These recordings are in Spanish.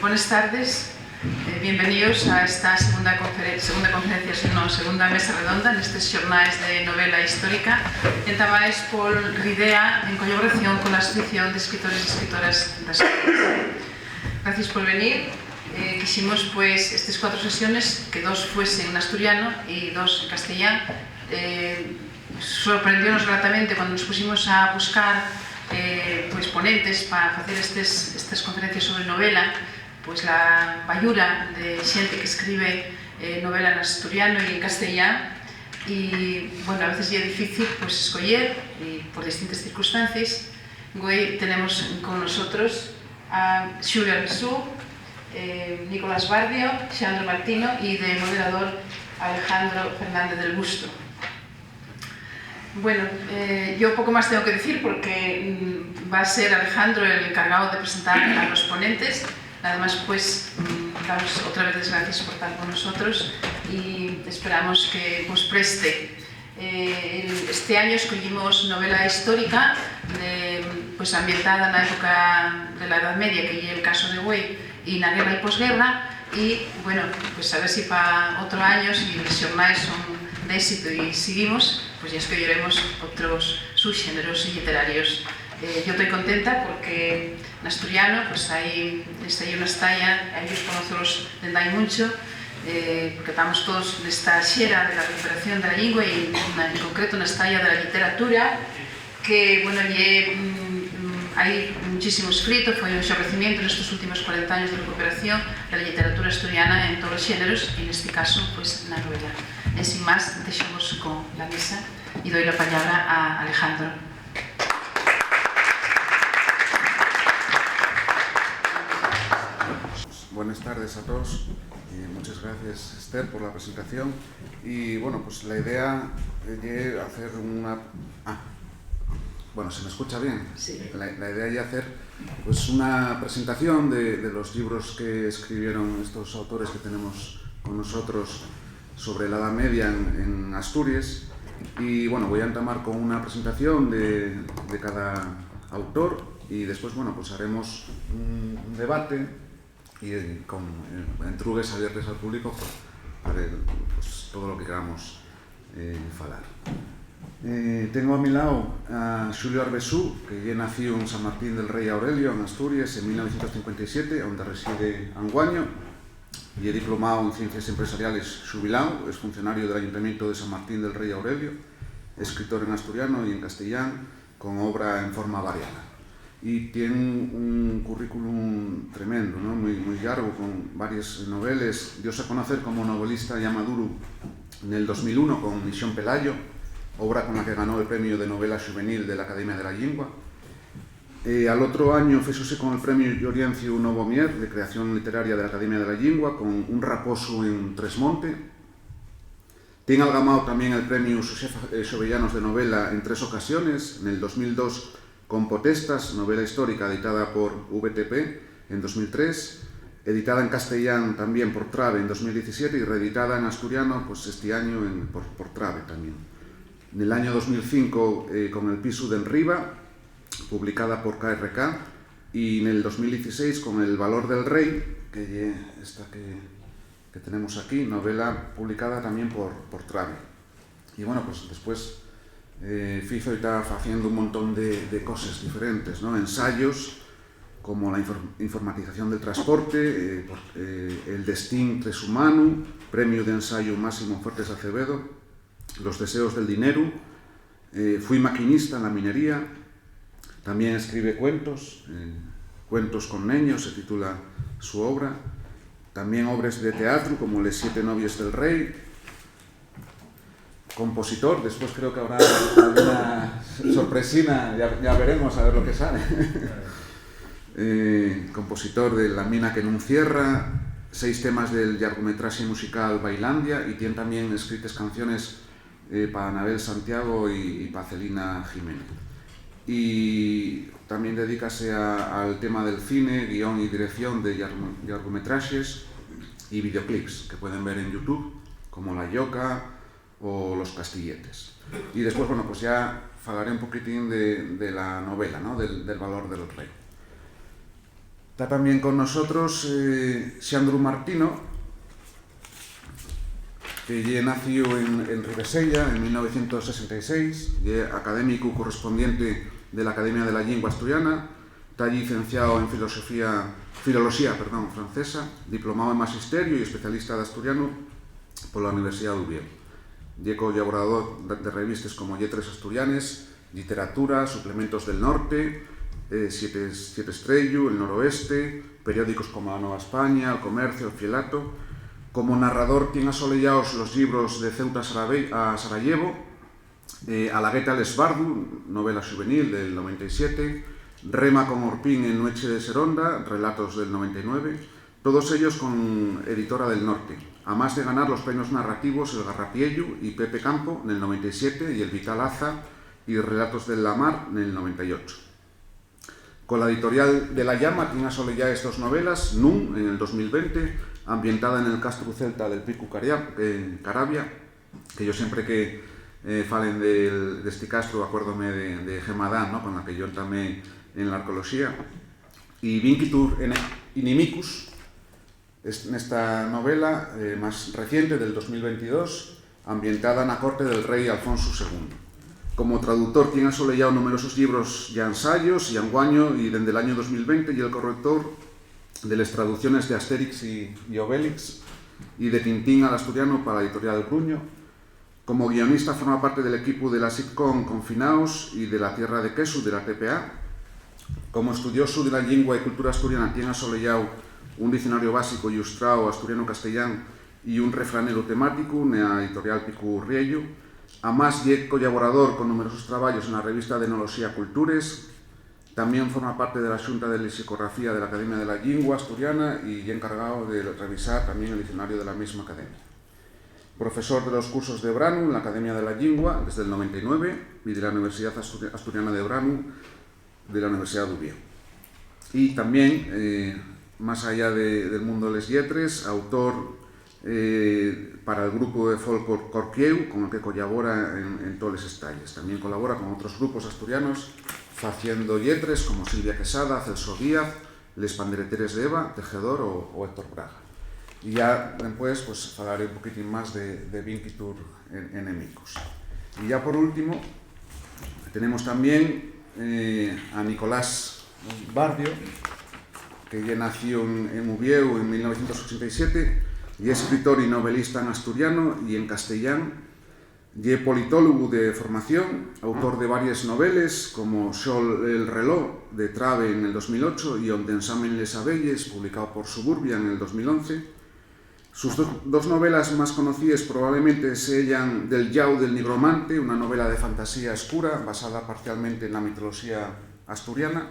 buenas tardes. Bienvenidos a esta segunda mesa redonda nestes xornais de novela histórica entamais por Ridea en colaboración con la Asociación de Escritores y Escritoras de Asturias. Gracias por venir. Quisimos pues estas 4 sesiones que 2 fuesen en asturiano y 2 en castellano. Sorprendiónos gratamente cuando nos pusimos a buscar pues ponentes para hacer estas conferencias sobre novela, pues la bayura de xente que escribe novela en asturiano y en castellano, y bueno, a veces ya es difícil pues escoger y por distintas circunstancias. Hoy tenemos con nosotros a Xulio Arbesú, Nicolás Bardio, Xandro Martino y de moderador Alejandro Fernández del Busto. Bueno, yo poco más tengo que decir porque va a ser Alejandro el encargado de presentar a los ponentes. Además, pues, damos otra vez las gracias por estar con nosotros y esperamos que os preste. Este año escogimos novela histórica pues ambientada en la época de la Edad Media, que es el caso de hoy, y na guerra y posguerra, y bueno, pues a ver si para otro año, si los xornais son de éxito y seguimos, pues ya escolleremos otros subxéneros literarios. Yo estoy contenta porque en asturiano pues hay una estalla, ellos conocemos desde hai mucho, porque estamos todos nesta xera de la recuperación de la lingua y en concreto na estalla de la literatura, que bueno, hai muchísimo escrito, foi un xorrecimiento nestes últimos 40 años de recuperación da literatura asturiana en todos os xéneros, e neste caso pues na novela. E sin máis, deixamos con la mesa e doy la palabra a Alejandro. Buenas tardes a todos y muchas gracias, Esther, por la presentación. Y bueno, pues la idea es hacer una... bueno, ¿se me escucha bien? Sí. La idea es hacer pues una presentación de los libros que escribieron estos autores que tenemos con nosotros sobre la Edad Media en Asturias. Y bueno, voy a entamar con una presentación de cada autor y después, bueno, pues haremos un debate y con entrugues abiertas al público para pues, todo lo que queramos falar. Tengo a mi lado a Xulio Arbesú, que nació en San Martín del Rey Aurelio, en Asturias, en 1957, donde reside anguaño, y es diplomado en Ciencias Empresariales xubilado, es funcionario del Ayuntamiento de San Martín del Rey Aurelio, escritor en asturiano y en castellano, con obra en forma variada. Y tiene un currículum tremendo, ¿no? muy largo, con varias novelas. Dios a conocer como novelista ya maduro en el 2001 con Misión Pelayo, obra con la que ganó el premio de novela juvenil de la Academia de la Lingua. Al otro año fésose con el premio Lloriencio Novomier de creación literaria de la Academia de la Lingua con Un raposo en Tresmonte. Tiene algamado también el premio Josefa Xovellanos de novela en 3 ocasiones, en el 2002 con Potestas, novela histórica editada por VTP en 2003, editada en castellano también por Trave en 2017 y reeditada en asturiano pues este año por Trave también. En el año 2005 con El piso de Enriba, publicada por KRK, y en el 2016 con El valor del rey, que es esta que tenemos aquí, novela publicada también por Trave. Y bueno, pues después Fizo está haciendo un montón de cosas diferentes, ¿no? Ensayos como la informatización del transporte, el Destín Treshumano, premio de ensayo Máximo Fuertes Acevedo, Los deseos del dinero, Fui maquinista en la minería, también escribe cuentos, Cuentos con niños se titula su obra, también obras de teatro como Les 7 novios del rey, compositor, después creo que habrá alguna sorpresina, ya veremos a ver lo que sale. Compositor de La mina que non cierra, 6 temas del largometraje musical Bailandia, y tiene también escritas canciones para Anabel Santiago y para Celina Jiménez. Y también dedícase al tema del cine, guión y dirección de largometrajes y videoclips que pueden ver en YouTube, como La Yoca o Los Castilletes. Y después, bueno, pues ya falaré un poquitín de la novela, ¿no? del valor del rey. Está también con nosotros Xandru Martino, que nació en Ribesella en 1966, y es académico correspondiente de la Academia de la Lingua Asturiana, está licenciado en Filología francesa, diplomado en Magisterio y especialista de asturiano por la Universidad de Oviedo. Y colaborador de revistas como Lletres Asturianes, Literatura, Suplementos del Norte, Siete Estrello, El Noroeste, periódicos como La Nueva España, El Comercio, El Fielato. Como narrador tiene asolellados los libros de Ceuta a Sarajevo, A la gueta l'Esbardu, novela juvenil del 97, Rema con Orpín en Noche de Seronda, relatos del 99, todos ellos con Editora del Norte, además de ganar los premios narrativos El Garrapiello y Pepe Campo en el 97 y el Vital Aza y Relatos del Lamar en el 98. Con la editorial de La Llama tiene asolelladas dos novelas, Nun en el 2020, ambientada en el Castro Celta del Pico Carabia, que yo siempre que falen de este castro acuérdome de Gemadán, ¿no? Con la que yo también en la arqueología, y Vincitur Inimicus, en esta novela más reciente del 2022, ambientada en la corte del rey Alfonso II. Como traductor tiene asolellado numerosos libros y ensayos y anguaño, y desde el año 2020 y el corrector de las traducciones de Asterix y Obelix y de Tintín al asturiano para la editorial Bruño. Como guionista forma parte del equipo de la sitcom Confinaos y de La Tierra de Queso de la TPA. Como estudioso de la lengua y cultura asturiana tiene asolellado un diccionario básico ilustrado asturiano-castellán y un refranero temático en la editorial Pico Riello. Además, es colaborador con numerosos trabajos en la revista de Enoloxía Cultures. También forma parte de la Xunta de Lexicografía de la Academia de la Lingua Asturiana y encargado de revisar también el diccionario de la misma academia. Profesor de los cursos de Branu en la Academia de la Lingua desde el 99 y de la Universidad Asturiana de Branu de la Universidad de Oviedo. Y también, más allá del mundo de les lletres, autor para el grupo de folk Corquieu, con el que colabora en todos los estalles. También colabora con otros grupos asturianos haciendo lletres como Silvia Quesada, Celso Díaz, Les Pandereteres de Eva, Tejedor o Héctor Braga. Y ya después pues hablaré un poquitín más de Vincitur Enemicus. Y ya por último tenemos también a Nicolás Bardio, que ya nació en Uvieu en 1987 y es escritor y novelista en asturiano y en castellano. Y es politólogo de formación, autor de varias novelas como Sol el reloj de Trave en el 2008 y Onde ensamen les abelles, publicado por Suburbia en el 2011. Sus dos novelas más conocidas probablemente sean Del llau del nigromante, una novela de fantasía oscura basada parcialmente en la mitología asturiana,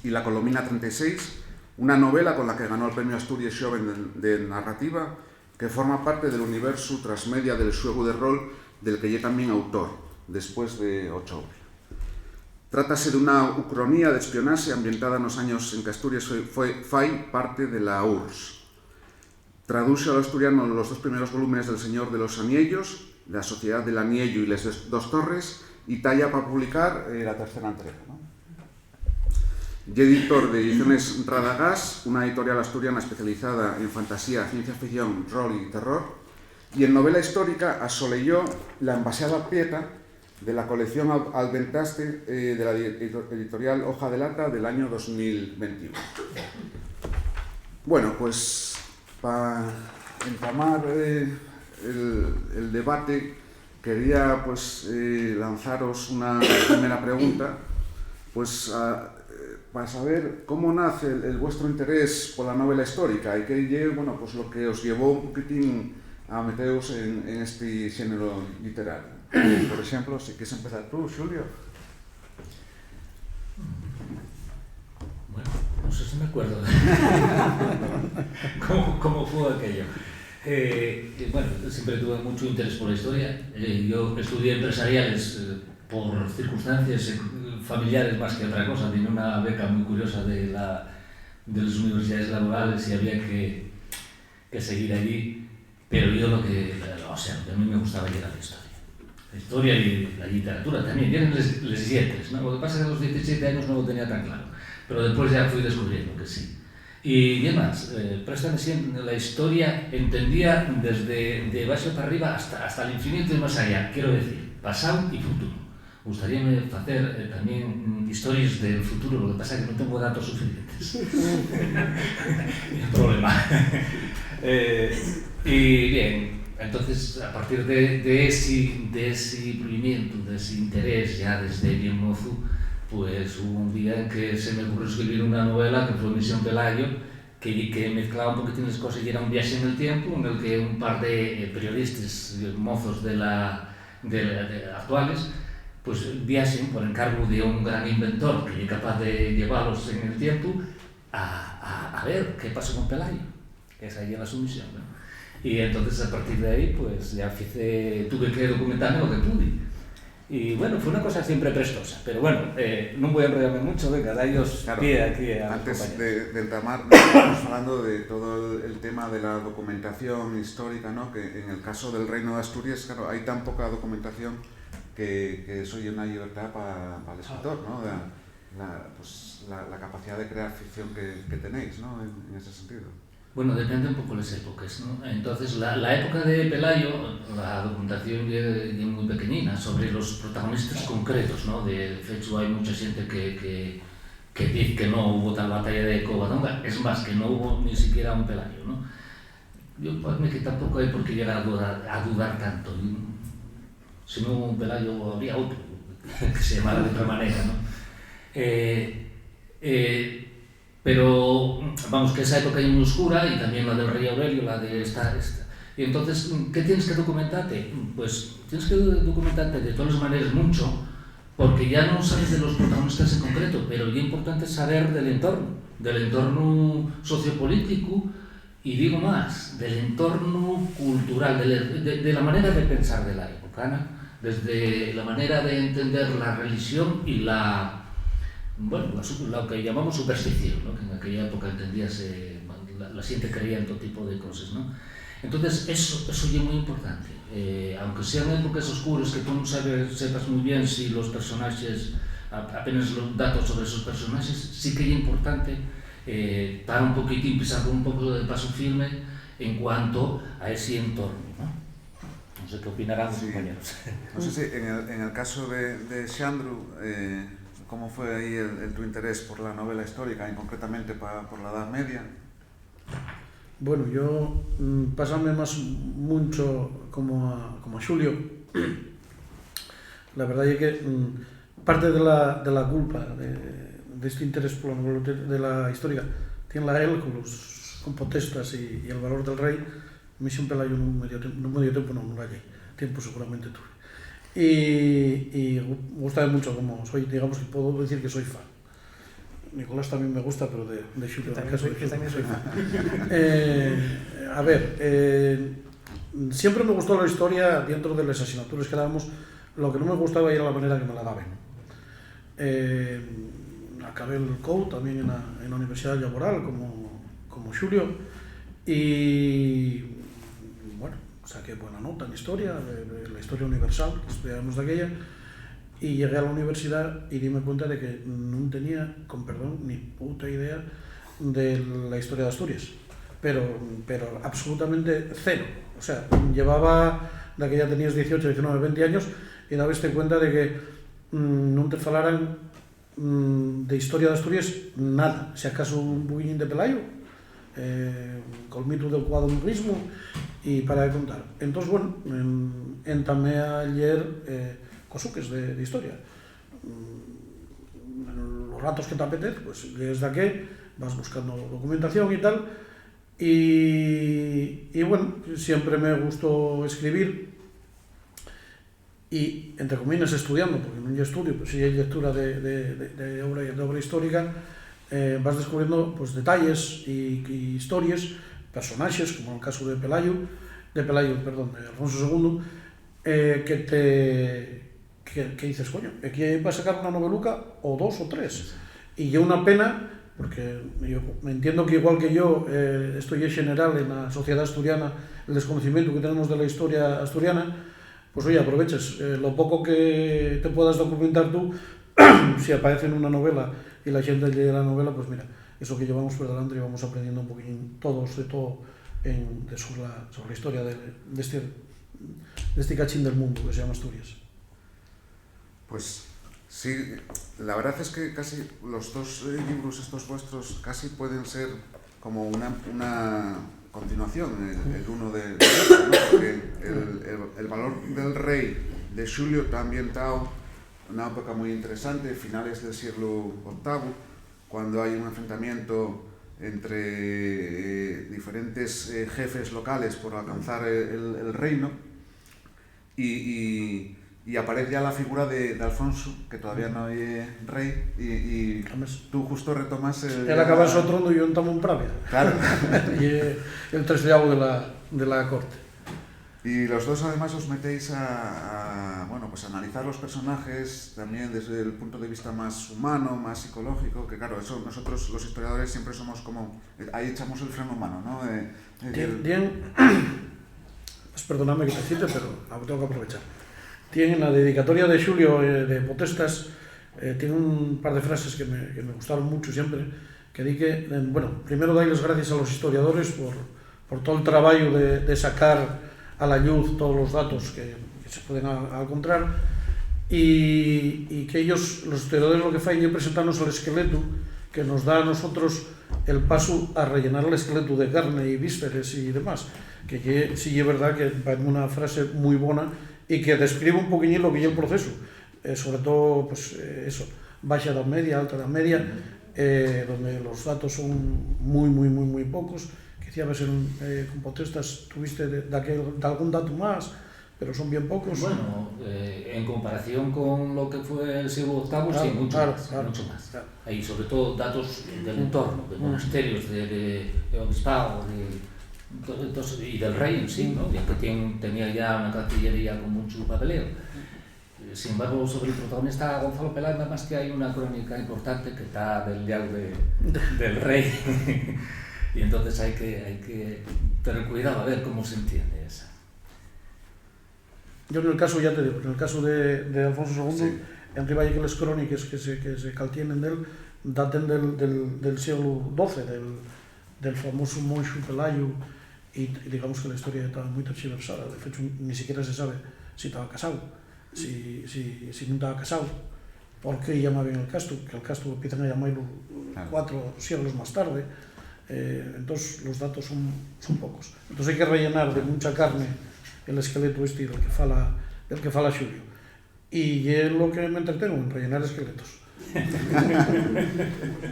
y La Colomina 36, una novela con la que ganó el premio Asturias Xoven de narrativa, que forma parte del universo transmedia del xuego de rol del que es también autor, después de 8 obras. Trátase de una ucronía de espionaje ambientada en los años en que Asturias fue parte de la URSS. Traduce al asturiano los dos primeros volúmenes del Señor de los Aniellos, La Sociedad del Aniello y Les Dos Torres, y talla para publicar la tercera entrega, ¿no? Y editor de Ediciones Radagás, una editorial asturiana especializada en fantasía, ciencia ficción, rol y terror. Y en novela histórica asolelló La envasada Pieta de la colección Alventaste de la editorial Hoja de Lata del año 2021. Bueno, pues para entamar el debate quería pues lanzaros una primera pregunta, pues para saber cómo nace el vuestro interés por la novela histórica y qué bueno, pues lo que os llevó un poquitín a meteros en este género literario. Por ejemplo, si quieres empezar tú, Xulio. Bueno, no sé si me acuerdo cómo fue aquello. Bueno, siempre tuve mucho interés por la historia. Yo estudié empresariales por circunstancias familiares más que otra cosa. Tenía una beca muy curiosa de las universidades laborales y había que seguir allí. Pero yo lo que a mí me gustaba era la historia. La historia y la literatura también. Vienen les lletres, ¿no? Lo que pasa es que a los 17 años no lo tenía tan claro. pero después ya fui descubriendo que sí. Y además, préstame siempre la historia, entendía desde de abajo para arriba hasta el infinito y más allá, quiero decir, pasado y futuro. Gustaríame hacer también historias del futuro, lo que pasa es que no tengo datos suficientes. El problema. Y bien, entonces a partir de ese movimiento, de ese interés ya desde bien mozo, pues hubo un día en que se me ocurrió escribir una novela que fue Misión Pelayo, que mezclaba un poquitín las cosas y era un viaje en el tiempo en el que un par de periodistas mozos actuales pues viajen por encargo de un gran inventor que es capaz de llevarlos en el tiempo a ver qué pasó con Pelayo, que esa era la sumisión, ¿no? Y entonces a partir de ahí pues ya tuve que documentarme lo que pude. Y bueno, fue una cosa siempre prestosa, pero bueno, no voy a enrollarme mucho, venga, daos pie aquí a antes de entamar, estamos hablando de todo el tema de la documentación histórica, ¿no? Que en el caso del Reino de Asturias, claro, hay tan poca documentación que eso es una libertad para el escritor, ¿no? La capacidad de crear ficción que tenéis, ¿no? En ese sentido. Bueno, depende un poco de las épocas, ¿no? Entonces, la época de Pelayo, la documentación es muy pequeñina sobre los protagonistas concretos, ¿no? De hecho, hay mucha gente que dice que no hubo tal batalla de Covadonga, es más, que no hubo ni siquiera un Pelayo, ¿no? Yo pues, que tampoco hay por qué llegar a dudar tanto. Si no hubo un Pelayo, habría otro, que se llamara de otra manera, ¿no? Pero vamos, que esa época es muy oscura y también la del rey Aurelio, la de esta. Y entonces, ¿qué tienes que documentarte? Pues tienes que documentarte de todas maneras mucho, porque ya no sabes de los protagonistas en concreto, pero es importante saber del entorno sociopolítico y digo más, del entorno cultural, de la manera de pensar de la época, ¿no? Desde la manera de entender la religión y lo que llamamos superstición, ¿no? Que en aquella época entendíase, la gente creía en todo tipo de cosas, ¿no? Entonces eso es muy importante, aunque sean épocas oscuras que tú no sepas muy bien si los personajes, apenas los datos sobre esos personajes, sí que es importante para un poquitín, pisar un poco de paso firme en cuanto a ese entorno, ¿no? No sé qué opinarán los compañeros. No sé si en el caso de Xandru, ¿cómo fue ahí tu interés por la novela histórica y concretamente por la Edad Media? Bueno, yo pásame más mucho como a Xulio. La verdad es que parte de la culpa de este interés por la novela de la histórica tiene la él con Potestas y el valor del rey. Misión Pelayo no medio tiempo no hay tiempo seguramente tuve. Y gusta mucho como soy, digamos que puedo decir que soy fan. Nicolás también me gusta, pero de Xulio también soy fan. A ver, siempre me gustó la historia dentro de las asignaturas que dábamos. Lo que no me gustaba era la manera que me la daban. Acabé el COU también en la Universidad Laboral como Xulio y bueno, saqué buena nota en historia, la historia universal que estudiábamos de aquella, y llegué a la universidad y dime cuenta de que no tenía, con perdón, ni puta idea de la historia de Asturias, pero absolutamente cero. O sea, llevaba, de aquella tenías 18, 19, 20 años y dabas cuenta de que no te falaran de historia de Asturias nada, si acaso un buguín de Pelayo, con el mito del cuadrunguismo y para de contar. Entonces, bueno, entamé a leer cosuques de historia. En los ratos que te apetece, pues lees de aquí, vas buscando documentación y tal. Y bueno, siempre me gustó escribir y, entre comillas, estudiando, porque no hay estudio, pues sí hay lectura de obra histórica. Vas descubriendo pues, detalles y historias, personajes, como en el caso de Alfonso II, que dices, coño, aquí va a sacar una noveluca o dos o tres. Y yo una pena, porque yo me entiendo que igual que yo, esto ya es general en la sociedad asturiana, el desconocimiento que tenemos de la historia asturiana, pues oye, aproveches lo poco que te puedas documentar tú, si aparece en una novela y la xente lee la novela, pues mira, eso que llevamos por delante y vamos aprendiendo un poquín todos de todo sobre la historia de este cachín del mundo que se llama Asturias. Pues sí, la verdad es que casi los dos libros estos vuestros casi pueden ser como una continuación el uno del otro, ¿no? Porque el valor del rey de Xulio está ambientado en una época muy interesante, finales del siglo VIII, cuando hay un enfrentamiento entre diferentes jefes locales por alcanzar el reino y aparece ya la figura de Alfonso, que todavía no hay rey, y tú justo retomas él acaba en trono y yo entamo en Pravia. Claro. Y el treceavo de la corte. Y los dos además os metéis bueno, pues a analizar los personajes también desde el punto de vista más humano, más psicológico, que claro, eso nosotros los historiadores siempre somos como, ahí echamos el freno humano, ¿no? Pues perdonadme que te cite, pero tengo que aprovechar. Tiene en la dedicatoria de Xulio de Potestas, tiene un par de frases que me gustaron mucho siempre, que di que, bueno, primero doy las gracias a los historiadores por todo el trabajo de sacar a la luz todos los datos que se pueden encontrar y que ellos, los historiadores, lo que hacen es presentarnos el esqueleto que nos da a nosotros el paso a rellenar el esqueleto de carne y vísceras y demás, que sí es verdad que va en una frase muy buena y que describe un poquillo lo que es el proceso, sobre todo pues eso, Baixa Edad Media, Alta Edad Media, donde los datos son muy pocos. Quizá con Potestas tuviste de algún dato más, pero son bien pocos. Bueno, en comparación con lo que fue el siglo VIII, sí, mucho más. Claro. Hay sobre todo datos del entorno, de monasterios, de obispado, y del rey en sí, ¿no? Ya que tenía ya una cancillería con mucho papeleo. Sin embargo, sobre el protagonista Gonzalo Peláez, nada más que hay una crónica importante que está del diario del rey. Y entonces hay que tener cuidado a ver cómo se entiende esa. Yo en el caso, ya te digo, en el caso de Alfonso II, sí. En riba hay que las crónicas que se caltienen de él daten del siglo XII, del famoso monxo Pelayo, y digamos que la historia estaba muy tergiversada. De hecho, ni siquiera se sabe si estaba casado, si no estaba casado, por qué llamaban el casto, que el casto empiezan a llamarlo 4 siglos más tarde. Entonces los datos son pocos. Entonces hay que rellenar de mucha carne el esqueleto este del que fala Xulio. Y es lo que me entretengo, en rellenar esqueletos.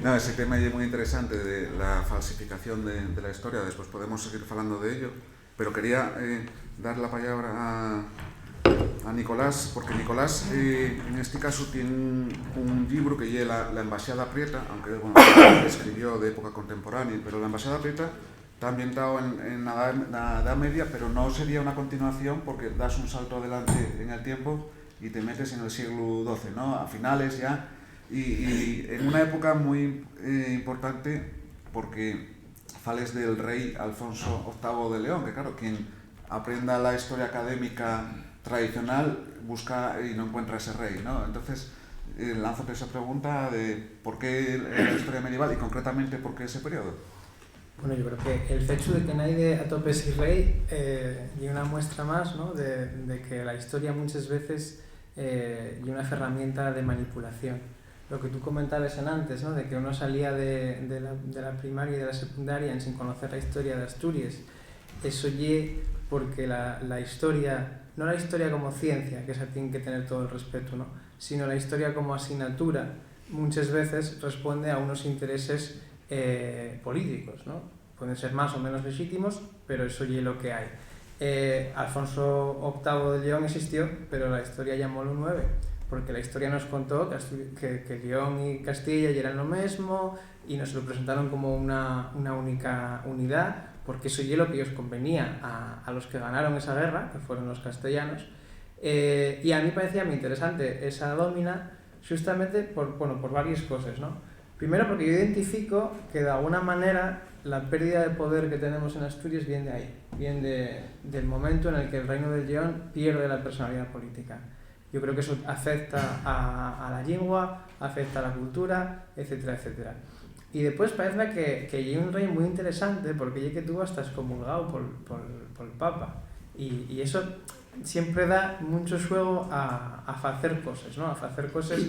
No, ese tema es muy interesante de la falsificación de la historia, después podemos seguir hablando de ello, pero quería dar la palabra a Nicolás, porque Nicolás en este caso tiene un libro que lleva la Embajada Prieta, aunque bueno, escribió de época contemporánea, pero la Embajada Prieta está ambientado en la Edad Media, pero no sería una continuación porque das un salto adelante en el tiempo y te metes en el siglo XII, ¿no? A finales ya, y en una época muy importante porque fales del rey Alfonso VIII de León, que claro, quien aprenda la historia académica tradicional busca y no encuentra ese rey, ¿no? Entonces lánzate esa pregunta de por qué la historia medieval y concretamente por qué ese periodo. Bueno, yo creo que el hecho de que nadie atope ese rey y una muestra más, ¿no? de que la historia muchas veces y una herramienta de manipulación. Lo que tú comentabas antes, ¿no? De que uno salía de la primaria y de la secundaria sin conocer la historia de Asturias. Eso ye porque la historia, no la historia como ciencia, que esa tiene que tener todo el respeto, ¿no? Sino la historia como asignatura, muchas veces responde a unos intereses políticos, ¿no? Pueden ser más o menos legítimos, pero eso ye lo que hay. Alfonso VIII de León existió, pero la historia llamólo 9, porque la historia nos contó que León y Castilla eran lo mismo y nos lo presentaron como una única unidad, porque eso es lo que ellos convenía a los que ganaron esa guerra, que fueron los castellanos. Y a mí parecía muy interesante esa domina, justamente por varias cosas, ¿no? Primero porque yo identifico que de alguna manera la pérdida de poder que tenemos en Asturias viene de ahí, viene del momento en el que el Reino de León pierde la personalidad política. Yo creo que eso afecta a la lengua, afecta a la cultura, etcétera, etcétera. Y después parece que hay un rey muy interesante porque ya que tú estás excomulgado por el Papa y eso siempre da mucho juego a hacer cosas, ¿no? A hacer cosas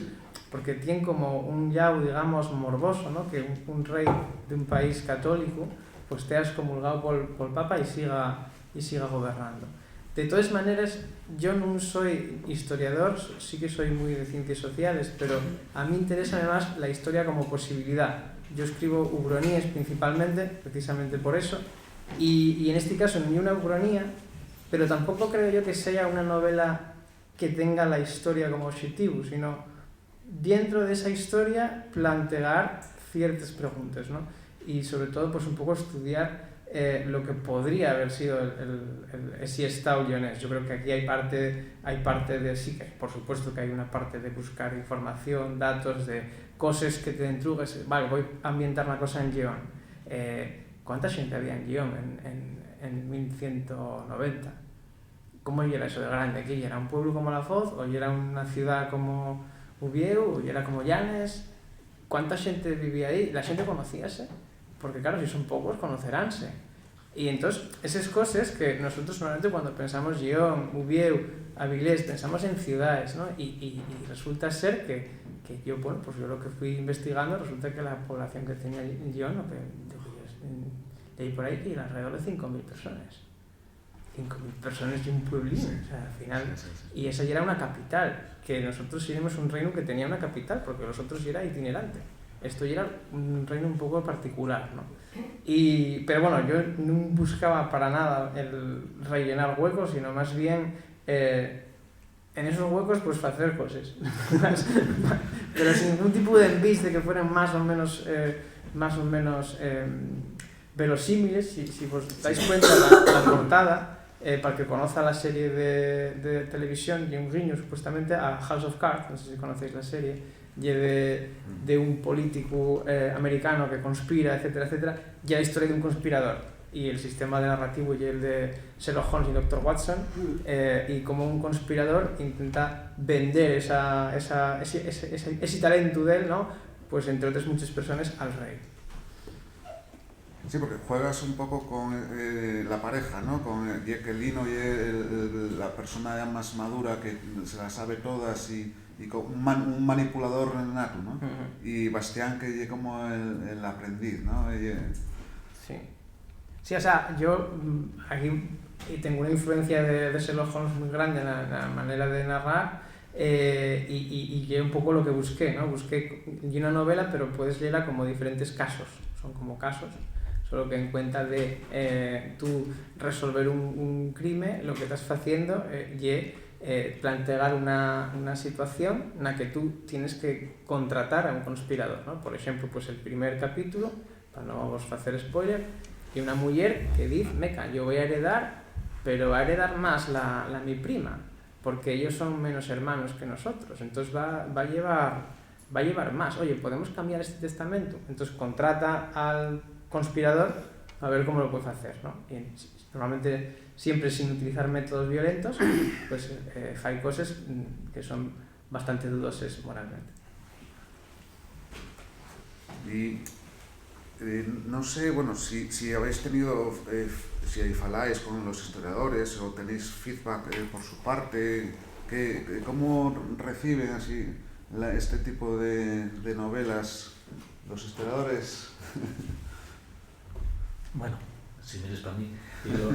porque tiene como un llau, digamos, morboso, ¿no? Que un rey de un país católico pues te ha excomulgado por el Papa y siga gobernando. De todas maneras, yo no soy historiador, sí que soy muy de ciencias sociales, pero a mí interesa además la historia como posibilidad. Yo escribo ucronías principalmente, precisamente por eso, y en este caso ni una ucronía, pero tampoco creo yo que sea una novela que tenga la historia como objetivo, sino dentro de esa historia plantear ciertas preguntas, ¿no? Y sobre todo pues un poco estudiar lo que podría haber sido ese estado leonés. Yo creo que aquí hay parte de sí, que por supuesto que hay una parte de buscar información, datos, de cosas que te entrugues. Vale, voy a ambientar una cosa en León. ¿Cuánta gente había en León en 1190? ¿Cómo era eso de grande aquí? ¿Era un pueblo como La Foz? ¿O era una ciudad como Ubieu? ¿O era como Llanes? ¿Cuánta gente vivía ahí? ¿La gente conocíase? Porque claro, si son pocos, conoceránse. Y entonces, esas cosas que nosotros normalmente cuando pensamos León, Ubieu, Avilés, pensamos en ciudades, ¿no? Y resulta ser que yo, bueno, pues yo lo que fui investigando, resulta que la población que tenía León, de ahí por ahí, era alrededor de 5.000 personas. 5.000 personas de un pueblín, o sea, al final... Y esa ya era una capital, que nosotros éramos un reino que tenía una capital, porque los otros ya era itinerante. Esto ya era un reino un poco particular, ¿no? Pero bueno, yo no buscaba para nada el rellenar huecos, sino más bien en esos huecos pues hacer cosas. Pero sin ningún tipo de envis de que fueran más o menos verosímiles. Si os dais cuenta, la portada, para el que conozca la serie de televisión, y un guiño supuestamente a House of Cards, no sé si conocéis la serie, y de un político americano que conspira, etcétera, etcétera, y la historia de un conspirador y el sistema de narrativo y el de Sherlock Holmes y Dr. Watson, y como un conspirador intenta vender ese talento de él, ¿no? Pues entre otras muchas personas al rey. Sí, porque juegas un poco con la pareja, ¿no? Con que Lino y la persona ya más madura que se las sabe todas y con un manipulador nato, ¿no? Uh-huh. Y Bastián que es como el aprendiz, ¿no? Sí, o sea, yo aquí tengo una influencia de Sherlock Holmes muy grande en la manera de narrar, y es un poco lo que busqué, ¿no? Busqué una novela, pero puedes leerla como diferentes casos, son como casos, solo que en cuenta de tú resolver un crimen, lo que estás haciendo y plantear una situación en la que tú tienes que contratar a un conspirador, ¿no? Por ejemplo, pues el primer capítulo, para no vos hacer spoiler, y una mujer que dice, meca, yo voy a heredar, pero va a heredar más mi prima, porque ellos son menos hermanos que nosotros, entonces va a llevar más. Oye, ¿podemos cambiar este testamento? Entonces contrata al conspirador a ver cómo lo puede hacer, ¿no? Y normalmente siempre sin utilizar métodos violentos, pues hay cosas que son bastante dudosas moralmente. Y no sé, bueno, si habéis tenido, si faláis con los historiadores o tenéis feedback por su parte, ¿cómo reciben así este tipo de novelas los historiadores? Bueno, si mires para mí, pero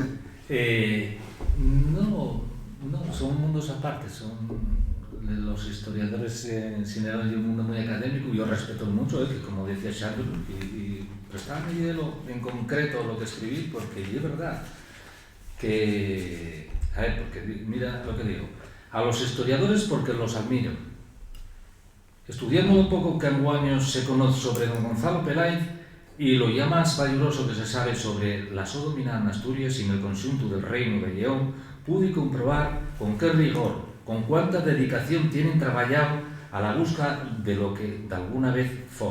no, son mundos aparte, los historiadores en general de un mundo muy académico, yo respeto mucho, que como decía Charles, y prestarme en concreto lo que escribí, porque es verdad que, porque mira lo que digo, a los historiadores porque los admiro. Estudiando un poco que años se conoce sobre don Gonzalo Peláez y lo ya más valioso que se sabe sobre la so dominada en Asturias y en el conjunto del Reino de León, pude comprobar con qué rigor, con cuánta dedicación tienen trabajado a la busca de lo que de alguna vez fue.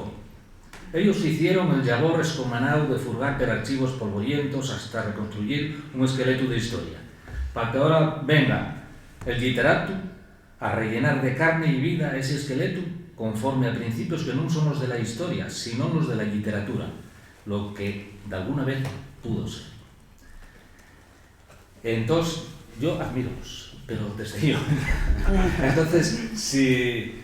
Ellos hicieron el labor escomanado de furgar per archivos polvorientos hasta reconstruir un esqueleto de historia, para que ahora venga el literato a rellenar de carne y vida ese esqueleto conforme a principios que no son los de la historia, sino los de la literatura, lo que de alguna vez pudo ser. Entonces, yo admiroos, pero desde yo. Entonces, si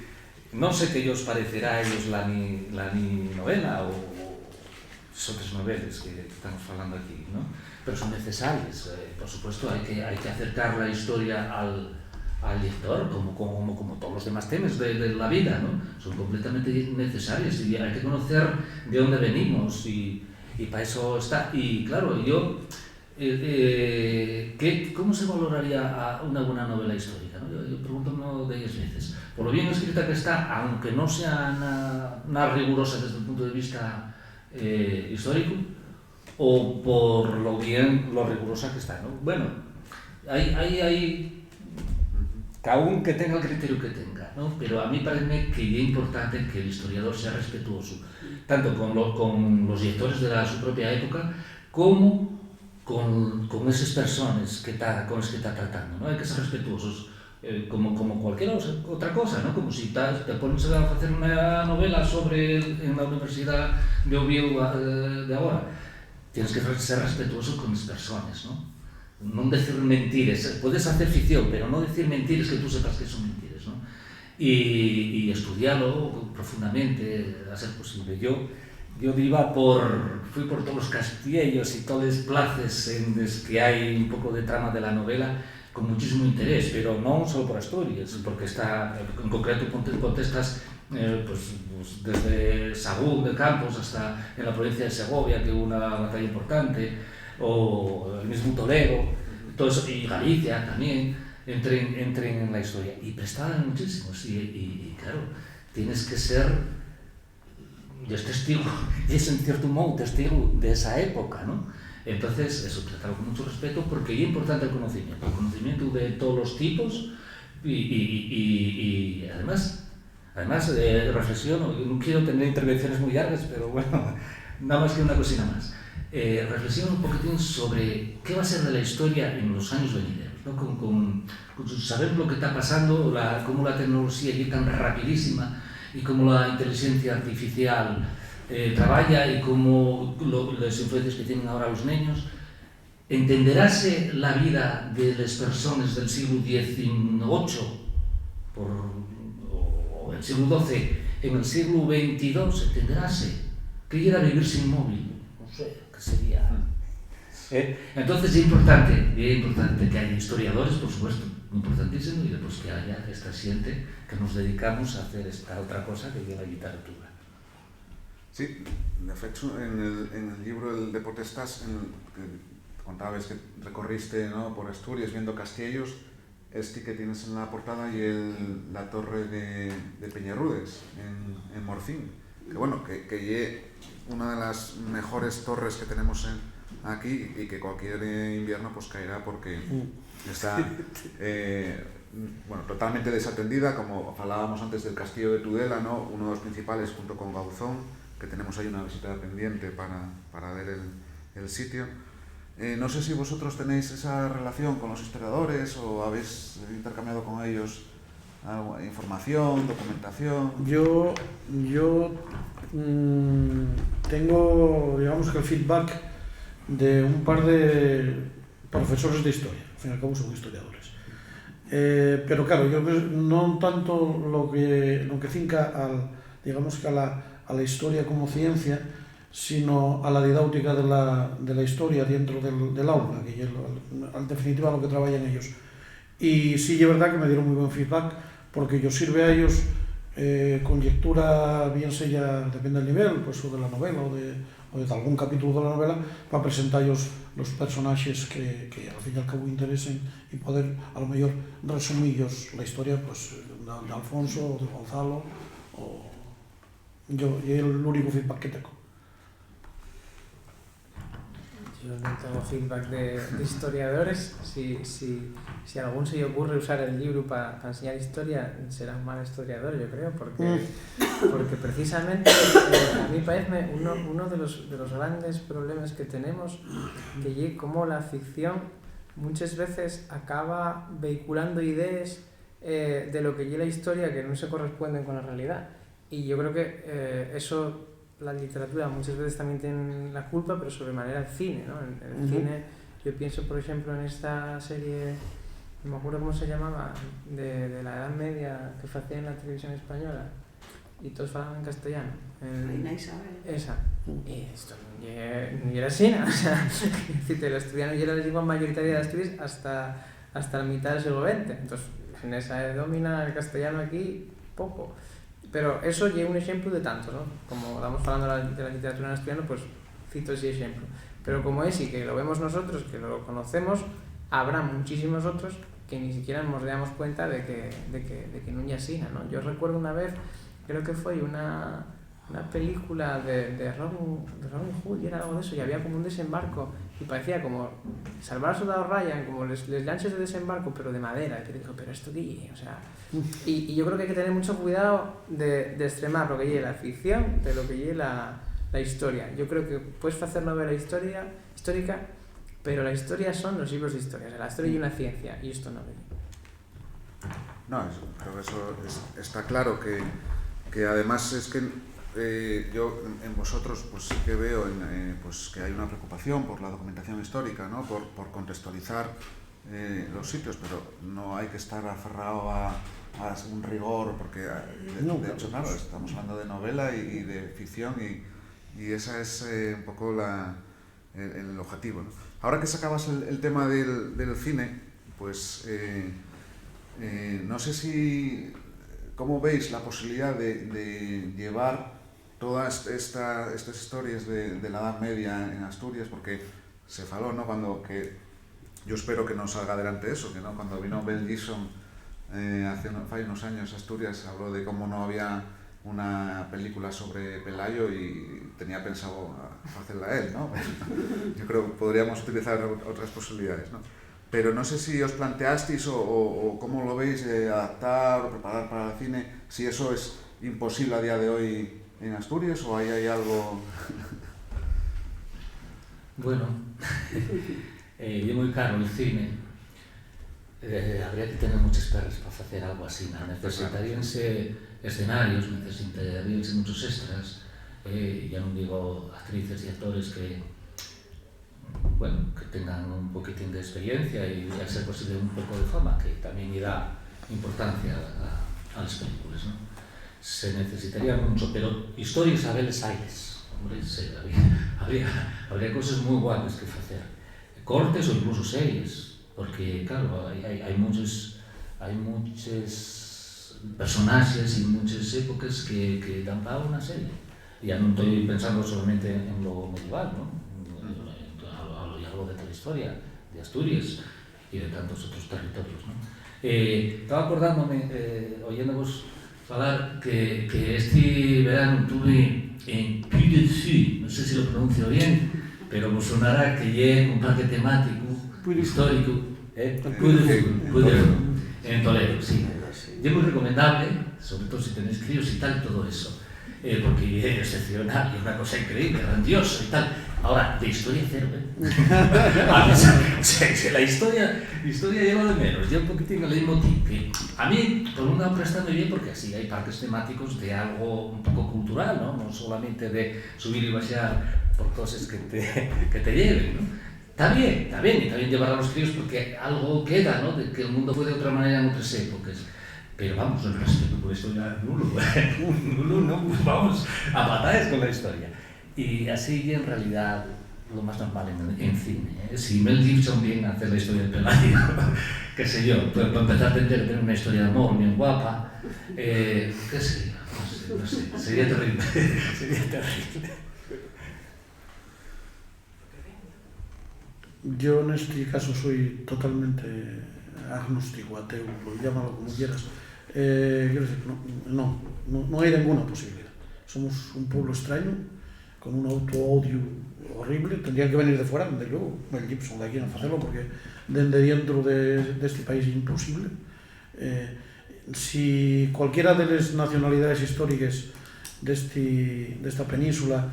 no sé qué os parecerá a ellos la mi novela o otras novelas que estamos hablando aquí, ¿no? Pero son necesarias. Por supuesto, hay que acercar la historia al lector, como todos los demás temas de la vida, ¿no? Son completamente necesarias y hay que conocer de dónde venimos y para eso está. Y claro, yo, ¿cómo se valoraría una buena novela histórica, ¿no? Yo pregunto una de ellas veces. Por lo bien escrita que está, aunque no sea nada rigurosa desde el punto de vista histórico, o por lo rigurosa que está, ¿no? Bueno, hay cada uno que tenga el criterio que tenga, ¿no? Pero a mí parece que es importante que el historiador sea respetuoso, tanto con los lectores de su propia época, como con esas personas con las que está tratando, ¿no? Hay que ser respetuosos, como cualquier otra cosa, ¿no? Como si te pones a hacer una novela en la Universidad de Oviedo de ahora, tienes que ser respetuoso con las personas, ¿no? No decir mentiras, puedes hacer ficción, pero no decir mentiras que tú sepas que son mentiras, ¿no? Y estudiarlo profundamente, a ser posible. Yo fui por todos los castillos y todas las plazas en las que hay un poco de trama de la novela con muchísimo interés, pero no solo por Asturias, porque está, en concreto, contestas pues desde Sagún de Campos hasta en la provincia de Segovia, que hubo una batalla importante, o el mismo Toledo, todo eso, y Galicia también, entren en la historia. Y prestaban muchísimos, y claro, tienes que ser, es testigo, es en cierto modo testigo de esa época, ¿no? Entonces, eso, tratarlo con mucho respeto, porque es importante el conocimiento de todos los tipos, y además reflexiono, no quiero tener intervenciones muy largas, pero bueno, nada más que una cosina más. Reflexiono un poquitín sobre qué va a ser de la historia en los años venideros, ¿no? Sabemos lo que está pasando, cómo la tecnología es tan rapidísima y cómo la inteligencia artificial trabaja y cómo las influencias que tienen ahora los niños. ¿Entenderáse la vida de las personas del siglo XVIII o el siglo XII en el siglo XXII? ¿Entenderáse? ¿Qué era vivir sin móvil? No sé, ¿qué sería? Entonces es importante que haya historiadores, por supuesto, importantísimo, y después que haya esta gente que nos dedicamos a hacer esta otra cosa que es la literatura. Sí, de hecho, en el libro El de Potestas, que contabas que recorriste, ¿no?, por Asturias viendo castillos, que tienes en la portada y la torre de Peñarrudes en Morcín, que bueno, que es una de las mejores torres que tenemos aquí y que cualquier invierno pues caerá porque está bueno, totalmente desatendida, como hablábamos antes del castillo de Tudela, ¿no?, uno de los principales junto con Gauzón, que tenemos ahí una visita pendiente para ver el sitio. No sé si vosotros tenéis esa relación con los historiadores o habéis intercambiado con ellos información, documentación. Yo tengo, digamos que el feedback de un par de profesores de historia, al fin y al cabo son historiadores. Pero claro, yo no tanto lo que finca digamos que a la historia como ciencia, sino a la didáutica de la historia dentro del aula, que es en definitiva lo que trabajan ellos. Y sí, es verdad que me dieron muy buen feedback, porque ellos sirve a ellos con lectura, bien sea, depende del nivel, pues, o de la novela o de algún capítulo de la novela, para presentar ellos los personajes que al fin y al cabo interesen y poder a lo mejor resumir la historia, pues, de Alfonso o de Gonzalo. Yo es el único feedback que tengo. Yo no tengo feedback de historiadores. Si a algún se le ocurre usar el libro para enseñar historia, será un mal historiador, yo creo, porque precisamente a mí parece uno de los grandes problemas que tenemos, que es cómo la ficción muchas veces acaba vehiculando ideas de lo que es la historia que no se corresponden con la realidad. Y yo creo que eso, la literatura muchas veces también tiene la culpa, pero sobremanera el cine, ¿no? En el cine, yo pienso, por ejemplo, en esta serie, no me acuerdo cómo se llamaba, de la Edad Media, que hacía en la televisión española, y todos hablaban en castellano. Reina Isabel. Esa. Y esto no era así, ¿no? O sea, el asturiano ya era la lengua mayoritaria de Asturias hasta la mitad del siglo XX. Entonces, en esa domina el castellano aquí poco. Pero eso lleva un ejemplo de tantos, ¿no? Como estamos hablando de la literatura en asturiano, pues cito ese ejemplo. Pero como es y que lo vemos nosotros, que lo conocemos, habrá muchísimos otros que ni siquiera nos damos cuenta de que no es así, ¿no? Yo recuerdo una vez, creo que fue una película de Robin Hood y era algo de eso, y había como un desembarco y parecía como salvar al soldado Ryan, como les lanchas de desembarco pero de madera, y te digo, pero esto qué, o sea, y yo creo que hay que tener mucho cuidado de extremar lo que lleve la ficción de lo que lleve la historia. Yo creo que puedes hacer novela histórica, pero la historia son los libros de historia, o sea, la historia y una ciencia, y esto no ve. No, creo que eso está claro, que además es que yo en vosotros pues sí que veo pues que hay una preocupación por la documentación histórica, ¿no? por contextualizar los sitios, pero no hay que estar aferrado a un rigor, porque de hecho, claro, estamos hablando de novela y de ficción y esa es un poco el objetivo, ¿no? Ahora que sacabas el tema del cine, pues no sé si cómo veis la posibilidad de llevar todas estas historias de la Edad Media en Asturias, porque se faló, ¿no? Que yo espero que no salga adelante eso, que no, cuando vino Mel Gibson hace unos años a Asturias, habló de cómo no había una película sobre Pelayo y tenía pensado hacerla él, ¿no? Yo creo que podríamos utilizar otras posibilidades, ¿no? Pero no sé si os planteasteis o cómo lo veis, adaptar o preparar para el cine, si eso es imposible a día de hoy en Asturias o ahí hay algo... Bueno, es muy caro el cine. Habría que tener muchas perras para hacer algo así, ¿no? Necesitaríanse escenarios, necesitaríanse muchos extras, ya no digo actrices y actores que tengan un poquitín de experiencia y a ser posible un poco de fama, que también le da importancia a las películas, ¿no? Se necesitaría mucho, pero historias a veces hayles. Hombre, sí, habría cosas muy guapas que hacer. Cortes o incluso series, porque claro, hay muchos personajes y muchas épocas que dan para una serie. Ya no estoy pensando solamente en lo medieval, ¿no? Hablo de toda la historia, de Asturias y de tantos otros territorios, ¿no? Estaba acordándome, oyéndovos falar que este verano tuve en Puy de Fou, no sé si lo pronuncio bien, pero me sonará que es un parque temático histórico, Puy de Fou, en Toledo, sí. Y es muy recomendable, sobre todo si tenéis críos y tal, todo eso, porque es excepcional, es una cosa increíble, grandiosa y tal. Ahora, de historia cero, la historia lleva de menos, yo un poquitín el leitmotiv, que a mí, por un lado, está muy bien porque así hay parques temáticos de algo un poco cultural, no solamente de subir y bajar por cosas que te lleven, ¿no? Está bien, y también llevar a los críos porque algo queda, ¿no? De que el mundo fue de otra manera en otras épocas. Pero vamos, el respeto por la historia nulo, no, vamos a patadas con la historia. Y así en realidad lo más normal en cine, ¿eh? Si Mel Gibson viene a hacer la historia del Pelayo, qué sé yo, para empezar a tener una historia de amor bien guapa, qué sé yo, no sé, sería terrible. Yo en este caso soy totalmente agnóstico, ateo, llámalo como quieras. Quiero decir, no hay ninguna posibilidad. Somos un pueblo extraño, con un auto-odio horrible. Tendrían que venir de fuera, desde luego, Mel Gibson de aquí no hacerlo, porque desde dentro de este país es imposible. Si cualquiera de las nacionalidades históricas de esta península,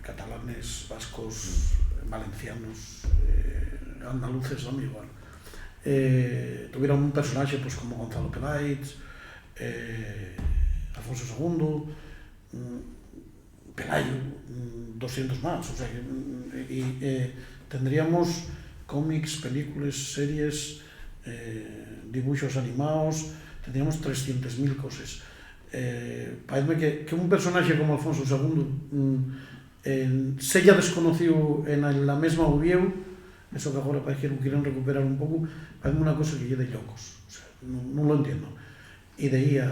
catalanes, vascos, valencianos, andaluces, son igual, tuvieron un personaje pues, como Gonzalo Pelaez, Alfonso II, Pelayo, 200 más. O sea, tendríamos cómics, películas, series, dibujos animados, tendríamos 300.000 cosas. Parece que un personaje como Alfonso II se haya desconocido en la mesma Ubieu, eso que agora parece que lo quieren recuperar un pouco, parece una cosa que lle de locos, o sea, non lo entiendo. E de aí a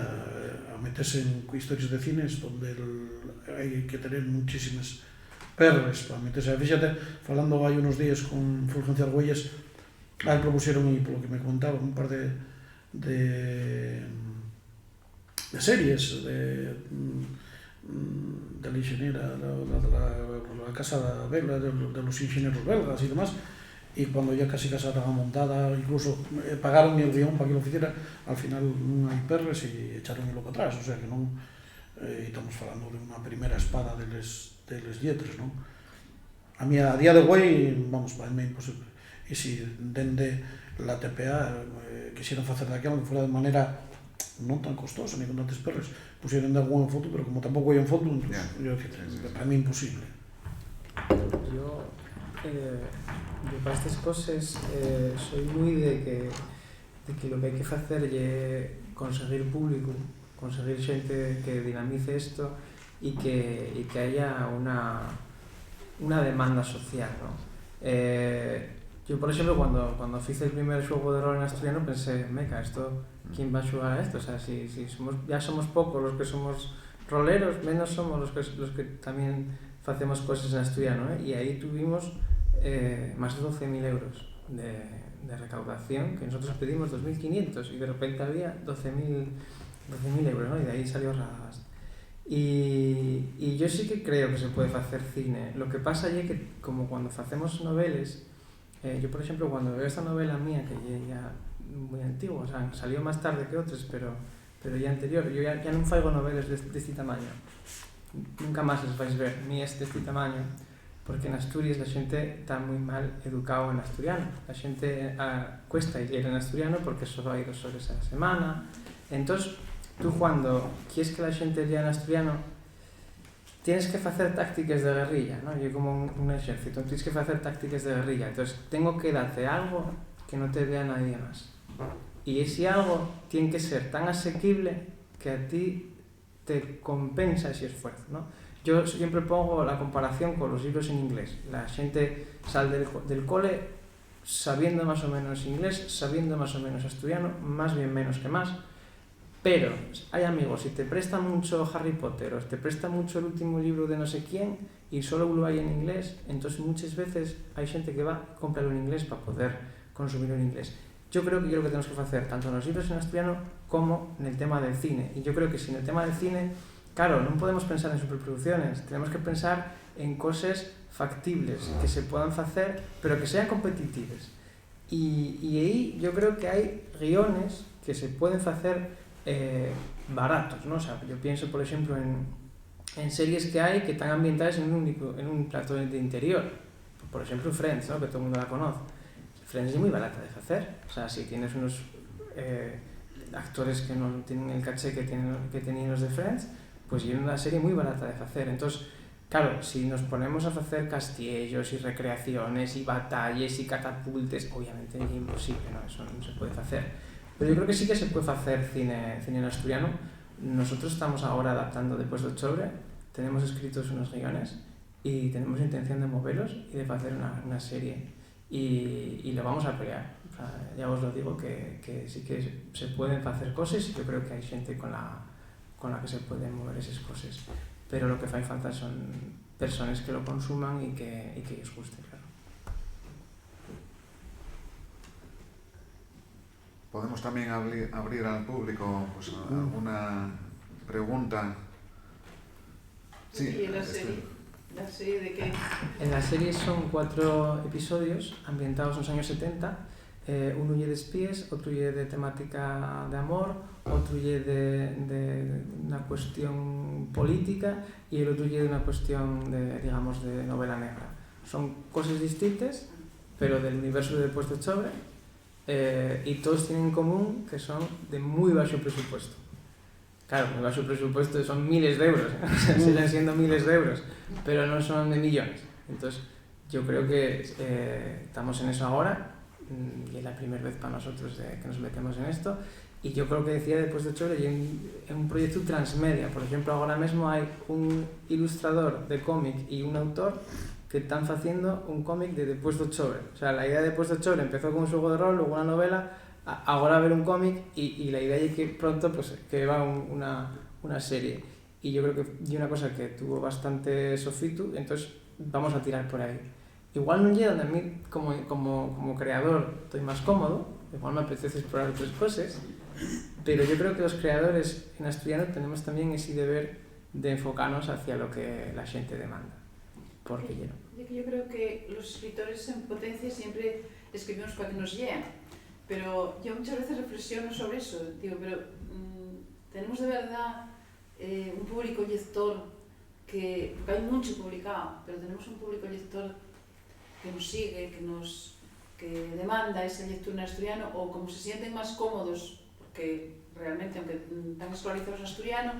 meterse en historias de cines donde hai que tener muchísimas perres para meterse. Fíxate, falando hai unos días con Fulgencio Argüelles, a él propusieron, e polo que me contaba, un par de series de la ingeniera, la casa belga, de los ingenieros belgas y demás, y cuando ya casi estaba montada, incluso pagaron el guión para que lo hiciera, al final non hai perres e echaron hilo para atrás, o sea que non, estamos falando de unha primeira espada de les lletres, non? A mí a día de hoy, vamos, para mí imposible. E si dende la TPA quisieran facer daquela que fuera de manera non tan costosa, ni con tantos perres, pusieron de alguna foto, pero como tampoco hay en foto, entonces, para mí imposible. Yo para estas cosas soy muy de que lo que hay que hacer es conseguir público, conseguir gente que dinamice esto y que haya una demanda social, ¿no? Yo, por ejemplo, cuando hice el primer juego de rol en asturiano pensé, meca, ¿quién va a jugar a esto? O sea, si ya somos pocos los que somos roleros, menos somos los que también hacemos cosas en asturiano, ¿eh? Y ahí tuvimos más de 12.000 euros de recaudación, que nosotros pedimos 2.500 y de repente había 12.000 euros, ¿no? Y de ahí salió Radagast. Y yo sí que creo que se puede hacer cine. Lo que pasa es que, como cuando hacemos novelas, yo por ejemplo cuando veo esta novela mía, que ya muy antigua, o sea, salió más tarde que otras, pero ya anterior, yo ya non faigo novelas deste tamaño, nunca máis les vais ver, ni deste tamaño, porque en Asturias la xente está moi mal educado en asturiano, la xente cuesta ir en asturiano porque solo hai 2 horas a la semana. Entonces tú cuando quieres que la xente lea en asturiano tienes que hacer tácticas de guerrilla, ¿no? Yo como un ejército, tienes que hacer tácticas de guerrilla, entonces tengo que darte algo que no te vea nadie más. Y ese algo tiene que ser tan asequible que a ti te compensa ese esfuerzo, ¿no? Yo siempre pongo la comparación con los libros en inglés. La gente sale del cole sabiendo más o menos inglés, sabiendo más o menos asturiano, más bien menos que más. Pero hay amigos, si te presta mucho Harry Potter o te presta mucho el último libro de no sé quién y solo lo hay en inglés, entonces muchas veces hay gente que va a comprarlo en inglés para poder consumirlo en inglés. Yo creo que es lo que tenemos que hacer, tanto en los libros en asturiano como en el tema del cine. Y yo creo que si en el tema del cine, claro, no podemos pensar en superproducciones, tenemos que pensar en cosas factibles, que se puedan hacer, pero que sean competitivas. Y ahí yo creo que hay guiones que se pueden hacer baratos, ¿no? O sea, yo pienso, por ejemplo, en series que hay que están ambientadas en un plato de interior. Por ejemplo, Friends, ¿no? Que todo el mundo la conoce. Friends es muy barata de hacer. O sea, si tienes unos actores que no tienen el caché que tenían los de Friends, pues es una serie muy barata de hacer. Entonces, claro, si nos ponemos a hacer castillos y recreaciones y batallas y catapultes, obviamente es imposible, ¿no? Eso no se puede hacer. Pero yo creo que sí que se puede hacer cine en asturiano. Nosotros estamos ahora adaptando después de octubre, tenemos escritos unos guiones y tenemos intención de moverlos y de hacer una serie. Y lo vamos a pelear. O sea, ya os lo digo que sí que se pueden hacer cosas y yo creo que hay gente con la que se pueden mover esas cosas. Pero lo que hace falta son personas que lo consuman y que les guste, claro. Podemos también abrir al público pues, alguna pregunta. Sí, ¿Y la serie? ¿La serie de qué? En la serie son 4 episodios ambientados en los años 70. Uno es de espías, otro es de temática de amor, otro es de una cuestión política y el otro es de una cuestión de, digamos, de novela negra. Son cosas distintas, pero del universo de Después de Octubre. y todos tienen en común que son de muy bajo presupuesto. Claro, muy bajo presupuesto son miles de euros, siguen siendo miles de euros, pero no son de millones. Entonces, yo creo que estamos en eso ahora, y es la primera vez para nosotros que nos metemos en esto, y yo creo que decía Después de Octubre, es un proyecto transmedia. Por ejemplo, ahora mismo hay un ilustrador de cómic y un autor que están haciendo un cómic de Después de Octubre. O sea, la idea de Después de Octubre empezó con un juego de rol, luego una novela, ahora ver un cómic, y la idea es que pronto pues, que va una serie. Y yo creo que es una cosa que tuvo bastante sofitu, entonces vamos a tirar por ahí. Igual no llega donde a mí como creador estoy más cómodo, igual me apetece explorar otras cosas, pero yo creo que los creadores en asturiano tenemos también ese deber de enfocarnos hacia lo que la gente demanda. Porque yo creo que los escritores en potencia siempre escribimos para que nos lean, pero yo muchas veces reflexiono sobre eso, digo, pero tenemos de verdad un público lector porque hay mucho publicado, pero tenemos un público lector que nos sigue, que demanda esa lectura en asturiano, o como se sienten más cómodos, porque realmente, aunque están escolarizados en asturiano,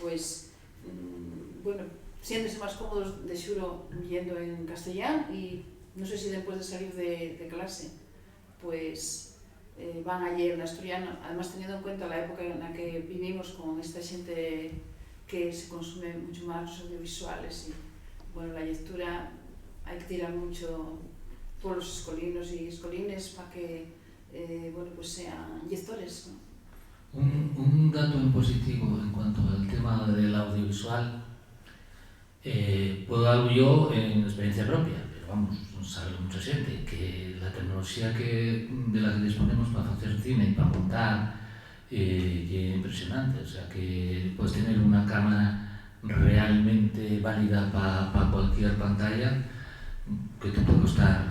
pues, bueno, siéntense más cómodos de xuro yendo en castellano, y no sé si después de salir de clase, pues van a leer en asturiano, además teniendo en cuenta la época en la que vivimos con esta gente que se consume mucho más los audiovisuales, y bueno, la lectura hay que tirar mucho por los escolinos y escolines para que bueno, pues sean lectores, ¿no? Un dato en positivo en cuanto al tema del audiovisual, puedo darlo yo en experiencia propia, pero vamos, sabe mucha gente que la tecnología de la que disponemos para hacer cine y para montar es impresionante. O sea, que puedes tener una cámara realmente válida para cualquier pantalla que te puede costar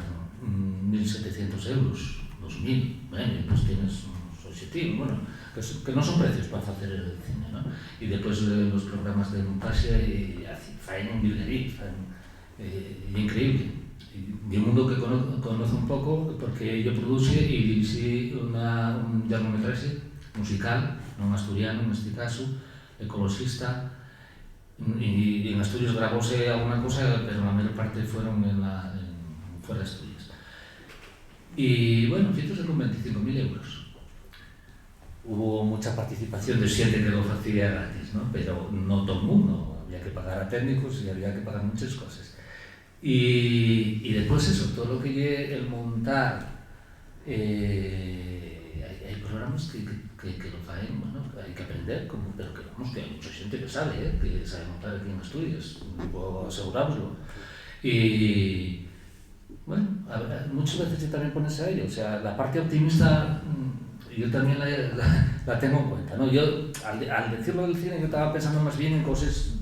1.700 euros, 2.000, bueno, pues tienes unos objetivos, bueno, que no son precios para hacer el cine, ¿no? Y después los programas de montaje y faen un virguerí, increíble. Y un mundo que conoce un poco, porque yo produje y dirigí un largometraje musical, no asturiano en este caso, ecologista, y en Asturias grabóse alguna cosa, pero la mayor parte fueron fuera de Asturias. Y bueno, 125.000 euros. Hubo mucha participación de gente que lo hacía gratis, ¿no? Pero no todo el mundo, había que pagar a técnicos y había que pagar muchas cosas. Y después eso, todo lo que lleve el montar, hay programas que lo faen, bueno, hay que aprender, pero que vamos, que hay mucha gente que sabe montar aquí en Asturias, puedo asegurároslo. Y bueno, muchas veces se también pones a ello, o sea, la parte optimista yo también la tengo en cuenta, ¿no? Yo, al decirlo del cine, yo estaba pensando más bien en cosas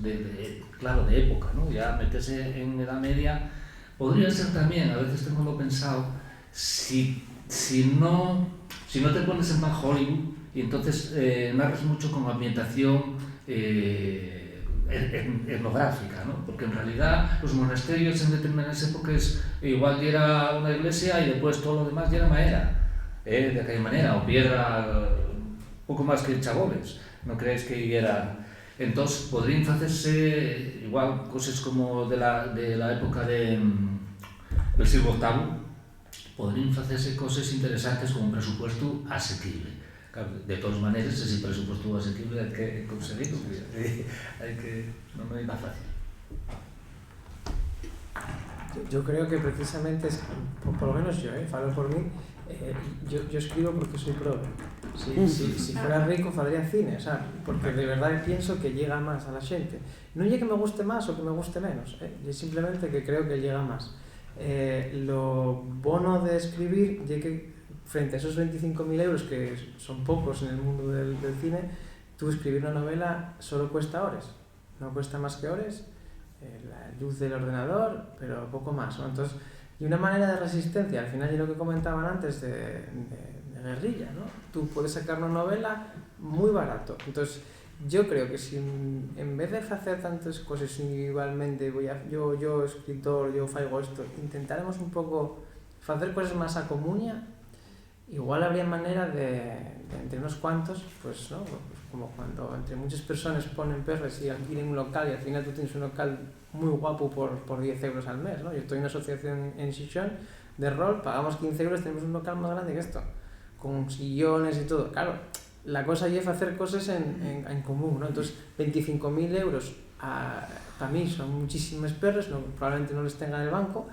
claro, de época, ¿no? Ya meterse en Edad Media podría ser también, a veces tengo lo pensado, si no te pones en plan Hollywood y entonces narras mucho con ambientación etnográfica, ¿no? Porque en realidad los monasterios en determinadas épocas igual era una iglesia y después todo lo demás ya era madera, de aquella manera, o piedra, poco más que chaboles, no creéis que era. Entonces podrían hacerse igual cosas como de la época del siglo VIII, podrían hacerse cosas interesantes con un presupuesto asequible. Claro, de todas maneras, ese presupuesto asequible hay que conseguirlo, no es nada fácil. Yo creo que precisamente, por lo menos yo, falo por mí, yo escribo porque soy pobre. Si fuera rico, faría cine, ¿sabes? Porque de verdad pienso que llega más a la gente. No es que me guste más o que me guste menos, es simplemente que creo que llega más. Lo bueno de escribir es que frente a esos 25.000 euros, que son pocos en el mundo del cine, tú escribir una novela solo cuesta horas, no cuesta más que horas, la luz del ordenador, pero poco más, ¿no? Entonces, y una manera de resistencia, al final, y lo que comentaban antes de guerrilla, ¿no? Tú puedes sacar una novela muy barato. Entonces, yo creo que si en vez de hacer tantas cosas individualmente, yo escritor, yo faigo esto, intentaremos un poco hacer cosas más a comuña, igual habría manera de entre unos cuantos, pues, ¿no? Pues como cuando entre muchas personas ponen perres y alquilen un local y al final tú tienes un local muy guapo por 10 euros al mes, ¿no? Yo estoy en una asociación en Sichuan de rol, pagamos 15 euros, tenemos un local más grande que esto, con sillones y todo. Claro, la cosa es hacer cosas en común, ¿no? Entonces, 25.000 euros para mí son muchísimos perres, no, probablemente no les tenga en el banco,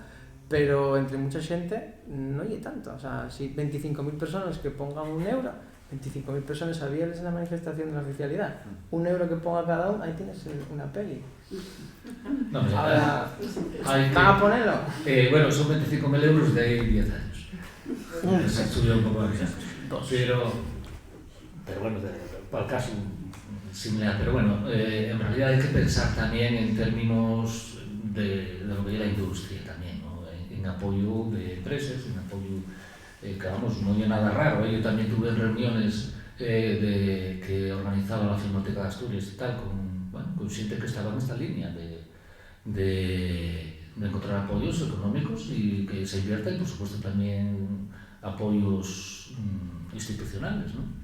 pero entre mucha gente no hay tanto. O sea, si 25.000 personas que pongan 1 euro, 25.000 personas habíales en la manifestación de la oficialidad. 1 euro que ponga cada uno, ahí tienes una peli. No, Ahora, hay que, ¿van a ponerlo? bueno, son 25.000 euros de ahí 10 años. Se subió un poco más. Pero bueno, para el caso similar. Pero bueno, en realidad hay que pensar también en términos de lo que es la industria también, ¿no? En apoyo de empresas, en apoyo, que vamos, no hay nada raro. Yo también tuve reuniones que organizaba la Filmoteca de Asturias y tal, con gente que estaba en esta línea de encontrar apoyos económicos y que se invierta, y por supuesto también apoyos institucionales, ¿no?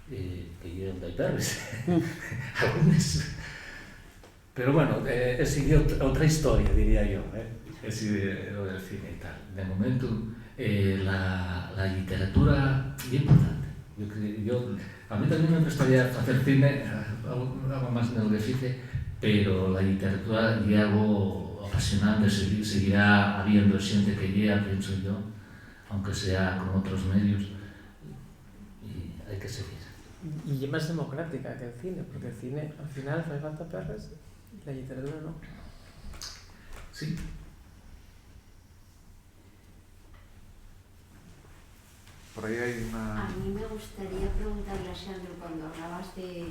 Que llegan de perres, algunos. Pero bueno, es otra historia, diría yo, es lo del cine y tal. De momento, la literatura es importante. A mí también me gustaría hacer cine, algo más en el déficit, pero la literatura es algo apasionante, seguirá habiendo gente que llega, pienso yo, aunque sea con otros medios, y hay que seguir. Y es más democrática que el cine, porque el cine al final hace falta perres y la literatura no. Sí. Por ahí hay una... A mí me gustaría preguntarle a Sandro, cuando hablabas de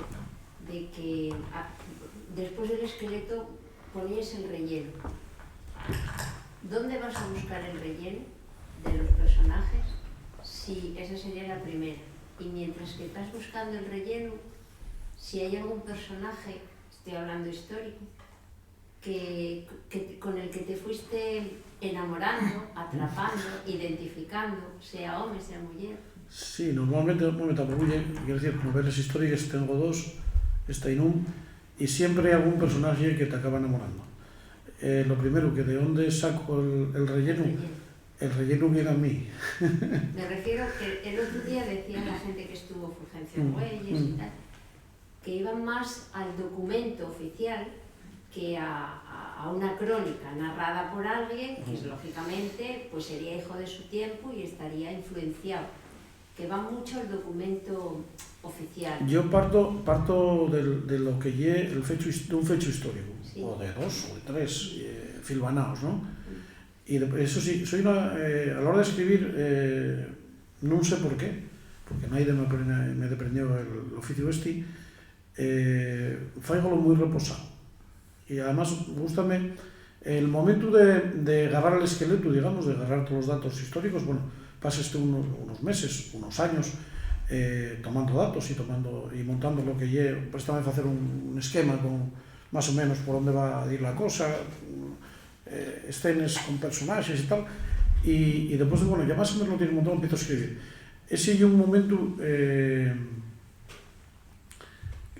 que después del esqueleto ponías el relleno. ¿Dónde vas a buscar el relleno de los personajes? Si esa sería la primera. Y mientras que estás buscando el relleno, si hay algún personaje, estoy hablando histórico, con el que te fuiste enamorando, atrapando, identificando, sea hombre, sea mujer. Sí, normalmente me tapabulle, quiero decir, novelas históricas tengo 2, esta y Num, y siempre hay algún personaje que te acaba enamorando. Lo primero, que de dónde saco el relleno. El relleno viene a mí. Me refiero que el otro día decía la gente que estuvo Fulgencio Argüelles y tal, que iban más al documento oficial que a una crónica narrada por alguien que lógicamente pues sería hijo de su tiempo y estaría influenciado, que va mucho al documento oficial. Yo parto de lo que lle de un fecho histórico, sí. O de 2 o de 3 filbanaos, ¿no? Y eso sí, soy a la hora de escribir non sé por qué, porque nadie me deprendió el oficio faigolo moi reposado. Y además, gústame el momento de agarrar el esqueleto, digamos, de agarrar todos los datos históricos. Bueno, pasaste unos meses, unos años tomando datos y montando lo que lle, préstame a hacer un esquema con más o menos por dónde va a ir la cosa, escenas con personajes y tal, y después, bueno, ya más o menos lo tienes montado, empiezo a escribir. Ese es un momento,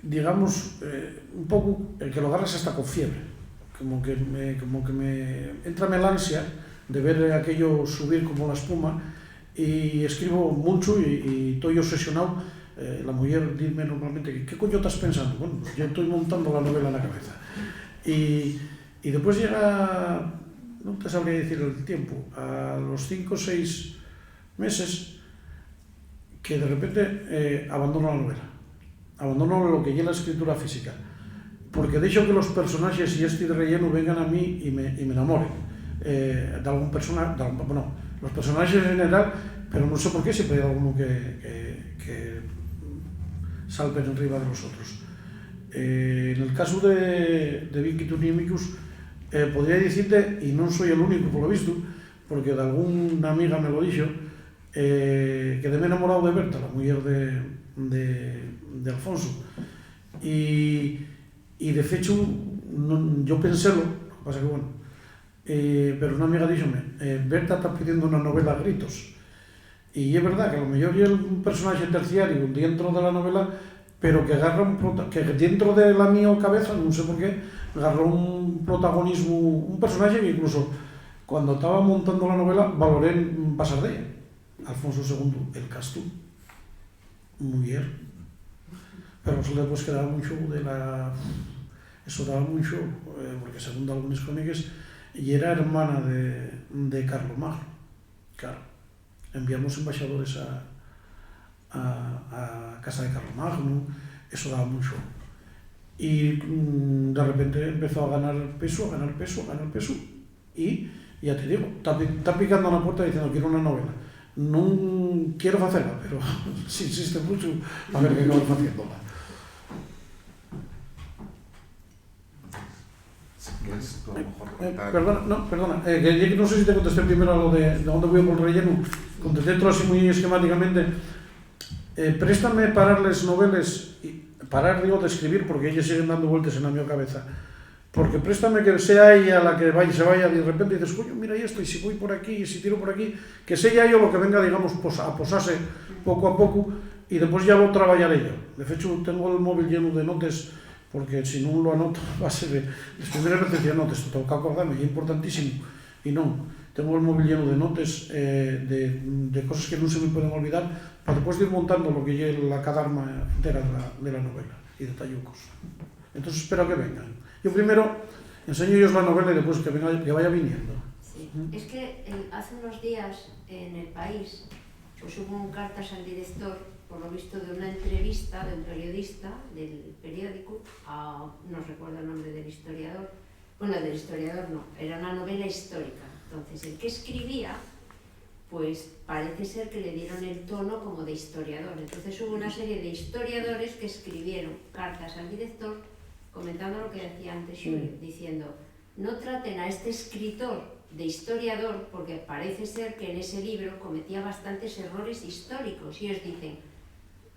digamos, un poco el que lo agarras hasta con fiebre, como que me entra la ansia de ver aquello subir como la espuma, y escribo mucho y estoy obsesionado. La mujer dime normalmente, ¿qué coño estás pensando? Bueno, pues yo estoy montando la novela en la cabeza. Y después llega, no te sabría decir el tiempo, a los 5 o 6 meses, que de repente abandono la novela, abandono lo que es la escritura física, porque dejo que los personajes y este de relleno vengan a mí y me enamoren de algún personaje, bueno, los personajes en general, pero no sé por qué siempre hay alguno que salpen arriba de los otros. En el caso de Vicky Tunímicus, podría decirte, y non soy el único por lo visto, porque de alguna amiga me lo dixo, que de me enamorado de Berta, la muller de Alfonso, y de fecho yo pensélo, lo que pasa que bueno, pero una amiga díxome, Berta está pidiendo una novela a gritos, Y es verdad que a lo mejor es un personaje terciario dentro de la novela, pero que agarra que dentro de la mi cabeza, non sei por qué, agarró un protagonismo, un personaje que incluso cuando estaba montando la novela valoré pasar de ella. Alfonso II, el Castú, mujer. Pero eso después quedaba mucho de la... Eso daba mucho, porque según algunas crónicas, y era hermana de Carlomagno. Claro, enviamos embajadores a casa de Carlomagno, eso daba mucho. Y de repente empezó a ganar peso, y ya te digo, está picando a la puerta diciendo quiero una novela. No quiero hacerla, pero si insiste mucho, a ver qué acabo haciéndola. Perdona, que no sé si te contesté primero a lo de dónde voy por el relleno. Contesté todo así muy esquemáticamente. Préstame pararles novelas, parar digo de escribir porque ellos siguen dando vueltas en la mi cabeza. Porque préstame que sea ella la que se vaya y de repente dices, coño, mira esto, y si voy por aquí, y si tiro por aquí, que sea yo lo que venga, digamos, a posarse poco a poco, y después ya lo trabajaré yo. De hecho, tengo el móvil lleno de notas, porque si no lo anoto, va a ser las primeras veces de notas, tengo que acordarme, y es importantísimo, y no, tengo el móvil lleno de notas, de cosas que no se me pueden olvidar, para después ir montando lo que es la cadarma entera de la novela, y detallucos. Entonces espero que vengan. Yo primero enseño ellos la novela y después que vaya viniendo. Sí. Es que hace unos días en El País pues hubo cartas al director, por lo visto, de una entrevista de un periodista del periódico, no recuerdo el nombre del historiador, bueno, del historiador no, era una novela histórica. Entonces el que escribía, pues parece ser que le dieron el tono como de historiador. Entonces hubo una serie de historiadores que escribieron cartas al director comentando lo que decía antes Xulio, diciendo no traten a este escritor de historiador porque parece ser que en ese libro cometía bastantes errores históricos y ellos dicen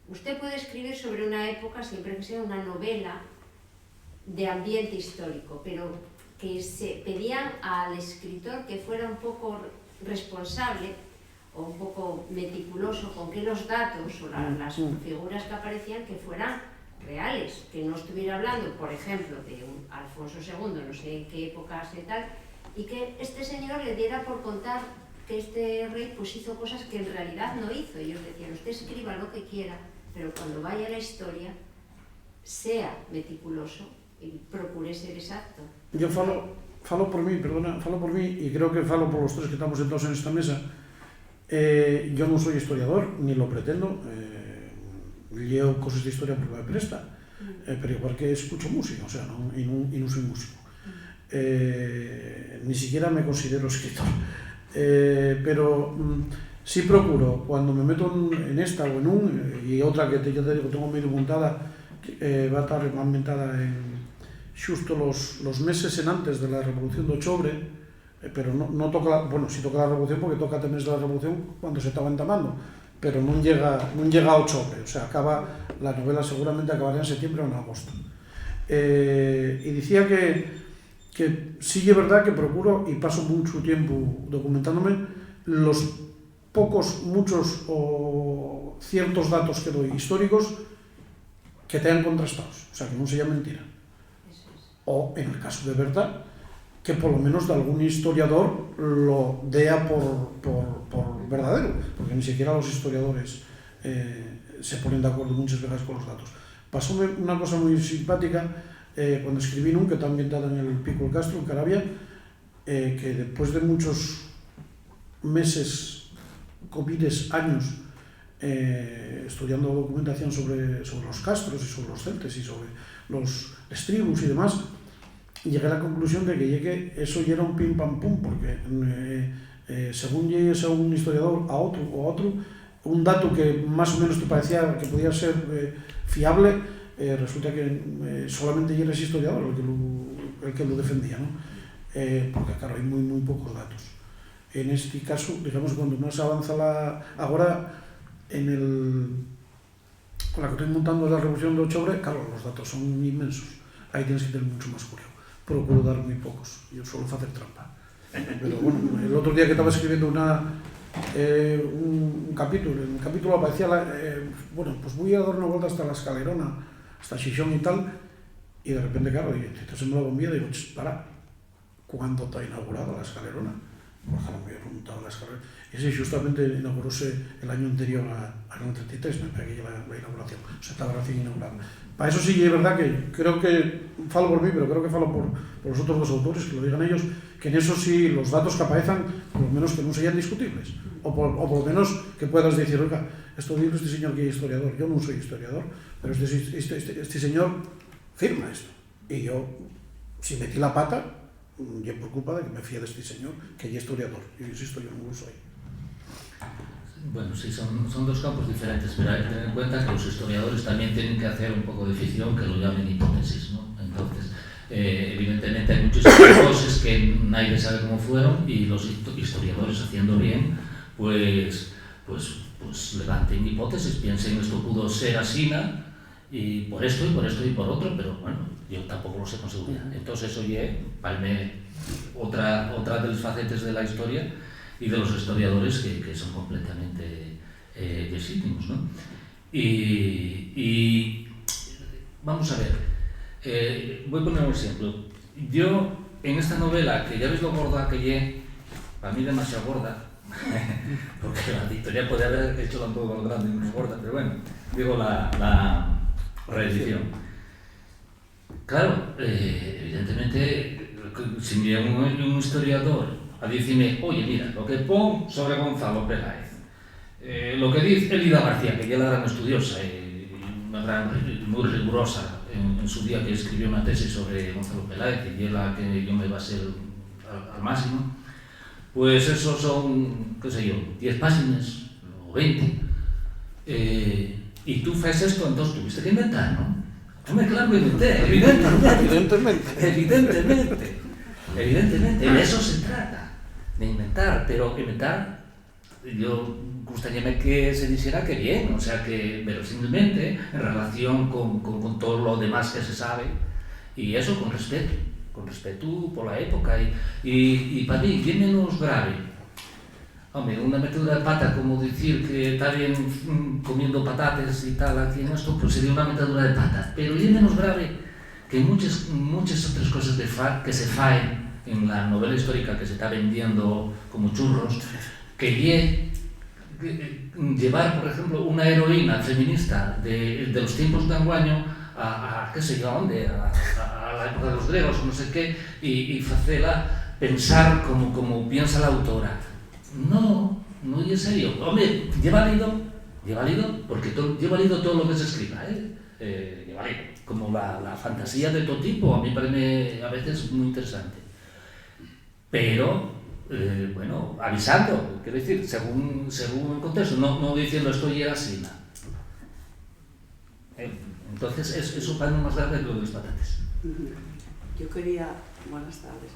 usted puede escribir sobre una época siempre que sea una novela de ambiente histórico, pero que se pedían al escritor que fuera un poco responsable o un poco meticuloso con que los datos o las figuras que aparecían que fueran reales, que no estuviera hablando, por ejemplo, de un Alfonso II, no sé en qué época y tal, y que este señor le diera por contar que este rey pues hizo cosas que en realidad no hizo. Ellos decían, usted escriba lo que quiera, pero cuando vaya a la historia, sea meticuloso y procure ser exacto. Yo falo por mí, perdona, falo por mí, y creo que falo por los tres que estamos sentados en esta mesa. Yo no soy historiador, ni lo pretendo. Leo cosas de historia porque me presta, pero igual que escucho música, o sea, y no soy músico. Ni siquiera me considero escritor. Pero sí procuro, cuando me meto en esta o en y otra que ya te digo, tengo medio montada, va a estar ambientada en justo los meses en antes de la Revolución de Octubre, pero no toca, bueno, sí toca la Revolución porque toca también la Revolución cuando se estaba entamando, pero no llega a octubre, o sea, la novela seguramente acabaría en septiembre o en agosto. Y decía que sí es verdad que procuro y paso mucho tiempo documentándome los muchos o ciertos datos que doy históricos que te han contrastados, o sea, que no sea mentira. O, en el caso de verdad, que por lo menos de algún historiador lo dea por verdadero, porque ni siquiera los historiadores se ponen de acuerdo muchas veces con los datos. Pasóme una cosa muy simpática cuando escribí que está ambientada en el Pico del Castro, en Carabia, que después de muchos meses, covides, años, estudiando documentación sobre los castros y sobre los celtes y sobre las tribus y demás, llegué a la conclusión de que eso ya era un pim pam pum, porque según llegues a un historiador, a otro, un dato que más o menos te parecía que podía ser fiable, resulta que solamente ya eres historiador el que lo defendía, ¿no? Porque claro, hay muy pocos datos. En este caso, digamos, cuando más avanza ahora, con la que estoy montando la Revolución de Octubre, claro, los datos son inmensos, ahí tienes que tener mucho más cuidado. Procuro dar muy pocos, yo suelo hacer trampa. Pero bueno, el otro día que estaba escribiendo un capítulo, en un capítulo aparecía, bueno, pues voy a dar una vuelta hasta la escalerona, hasta Xixón y tal, y de repente, claro, entonces me la bombilla y digo, para, ¿cuándo está inaugurada la escalerona? Pues no me había preguntado la escalerona. Y ese justamente inauguróse el año anterior al 33, me pegué la inauguración, o sea, estaba recién inaugurada. Para eso sí es verdad que creo que, falo por mí, pero creo que falo por los otros dos autores, que lo digan ellos, que en eso sí los datos que aparezcan, por lo menos que no sean discutibles, o por lo menos que puedas decir, oiga, esto dice este señor que es historiador, yo no soy historiador, pero este señor firma esto, y yo, si metí la pata, yo por culpa de que me fíe de este señor, que es historiador, yo insisto, yo no lo soy. Bueno, sí, son dos campos diferentes, pero hay que tener en cuenta que los historiadores también tienen que hacer un poco de ficción, que lo llamen hipótesis, ¿no? Entonces, evidentemente hay muchas cosas que nadie sabe cómo fueron y los historiadores, haciendo bien, pues levanten hipótesis, piensen esto pudo ser así, y por esto y por esto y por otro, pero bueno, yo tampoco lo sé con seguridad. Entonces, oye, palme otra de las facetas de la historia y de los historiadores que son completamente legítimos, ¿no? Y vamos a ver, voy a poner un ejemplo. Yo, en esta novela, que ya veis lo gorda que es, para mí demasiado gorda, porque la editorial podría haber hecho un poco grande y más gorda, pero bueno, digo la reedición. Claro, evidentemente, si me llega un historiador a decirme, oye, mira, lo que pon sobre Gonzalo Peláez, lo que dice Elida García, que ya la gran estudiosa y muy rigurosa en su día, que escribió una tesis sobre Gonzalo Peláez, y es la que yo me basé al máximo, pues esos son, qué sé yo, 10 páginas o 20, y tú haces esto, entonces tuviste que inventar, ¿no? Hombre, claro que inventé, evidentemente, de eso se trata, de inventar, pero inventar, yo gustaría que se dijera que bien, o sea que verosímilmente en relación con todo lo demás que se sabe, y eso con respeto por la época, y para mí, bien menos grave. Hombre, una metedura de pata, como decir que está bien comiendo patatas y tal aquí en esto, pues sería una metedura de pata, pero bien menos grave que muchas otras cosas que se faen en la novela histórica que se está vendiendo como churros, que llevar, por ejemplo, una heroína feminista de los tiempos de anguaño a qué sé yo, a dónde, a la época de los griegos, no sé qué, y hacerla pensar como piensa la autora. No es serio. Hombre, lleva válido, porque lleva válido todo lo que se escriba, lleva válido. Como la fantasía de todo tipo, a mí parece a veces muy interesante. Pero, bueno, avisando, quiero decir, según el contexto, no diciendo esto y era así, ¿no? Entonces, eso para más grave que lo de los patates. Yo quería, buenas tardes,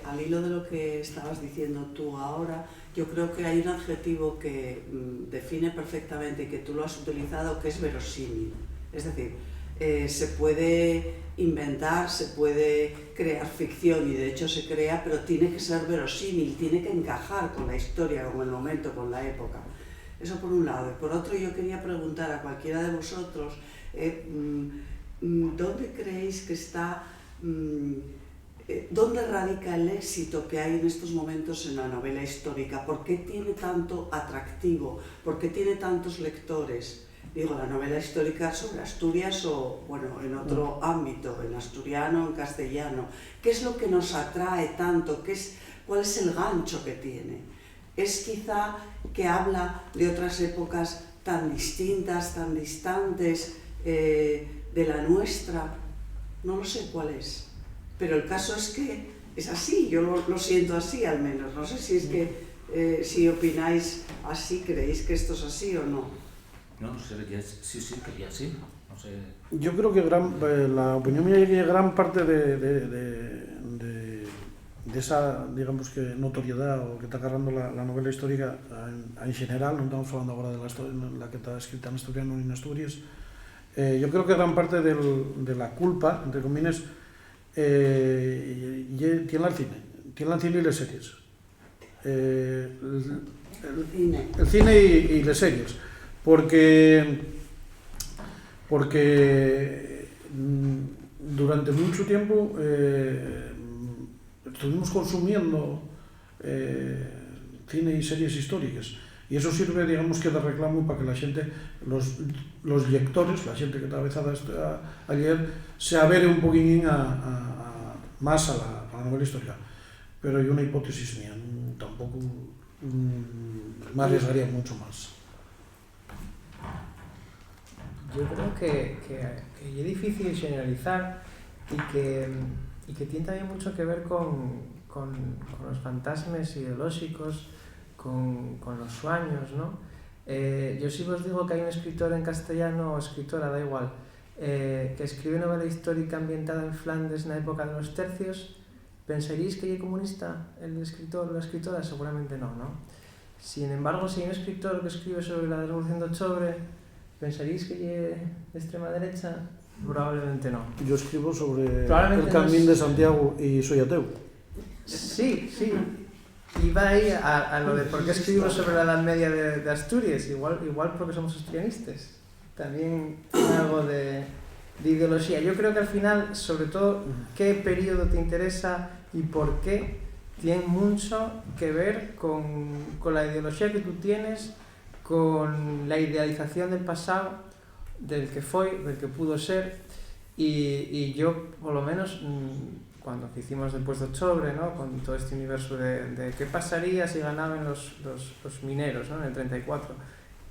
al hilo de lo que estabas diciendo tú ahora, yo creo que hay un adjetivo que define perfectamente y que tú lo has utilizado, que es verosímil. Es decir, se puede inventar, se puede crear ficción, y de hecho se crea, pero tiene que ser verosímil, tiene que encajar con la historia, con el momento, con la época. Eso por un lado. Y por otro, yo quería preguntar a cualquiera de vosotros, ¿dónde creéis que está, dónde radica el éxito que hay en estos momentos en la novela histórica? ¿Por qué tiene tanto atractivo? ¿Por qué tiene tantos lectores? Digo, la novela histórica sobre Asturias o, bueno, en otro ámbito, en asturiano, en castellano. ¿Qué es lo que nos atrae tanto? ¿Cuál es el gancho que tiene? ¿Es quizá que habla de otras épocas tan distintas, tan distantes de la nuestra? No lo sé cuál es, pero el caso es que es así, yo lo siento así al menos. No sé si es que, si opináis así, creéis que esto es así o no. No sé, sí, quería sí, no sé. Yo creo que la opinión mía es que gran parte de esa, digamos que, notoriedad o que está agarrando la novela histórica en general, no estamos hablando ahora de la que está escrita en asturiano ni en Asturias, yo creo que gran parte de la culpa, entre comillas, tiene el cine y las series. el cine y las series, porque durante mucho tiempo estuvimos consumiendo cine y series históricas, y eso sirve, digamos, que de reclamo para que la gente, los lectores, la gente que está avezada a leer, se avere un poquín más a la novela histórica. Pero hay una hipótesis mía, tampoco me arriesgaría mucho más. Yo creo que es difícil generalizar y que tiene también mucho que ver con los fantasmas ideológicos, con los sueños, ¿no? Yo sí os digo que hay un escritor en castellano, o escritora, da igual, que escribe novela histórica ambientada en Flandes en la época de los tercios. ¿Pensaríais que es comunista el escritor o la escritora? Seguramente no, ¿no? Sin embargo, si hay un escritor que escribe sobre la Revolución de Octubre, ¿pensaríais que es de extrema derecha? Probablemente no. Yo escribo sobre el Camino de Santiago y soy ateo. Sí, sí. Y va ahí a lo de por qué escribo sobre la Edad Media de Asturias. Igual porque somos asturianistas. También algo de ideología. Yo creo que al final, sobre todo, qué periodo te interesa y por qué, tiene mucho que ver con la ideología que tú tienes, con la idealización del pasado, del que fue, del que pudo ser. Y yo, por lo menos, cuando hicimos después de Octubre, ¿no? Con todo este universo de qué pasaría si ganaban los mineros, ¿no? En el 34,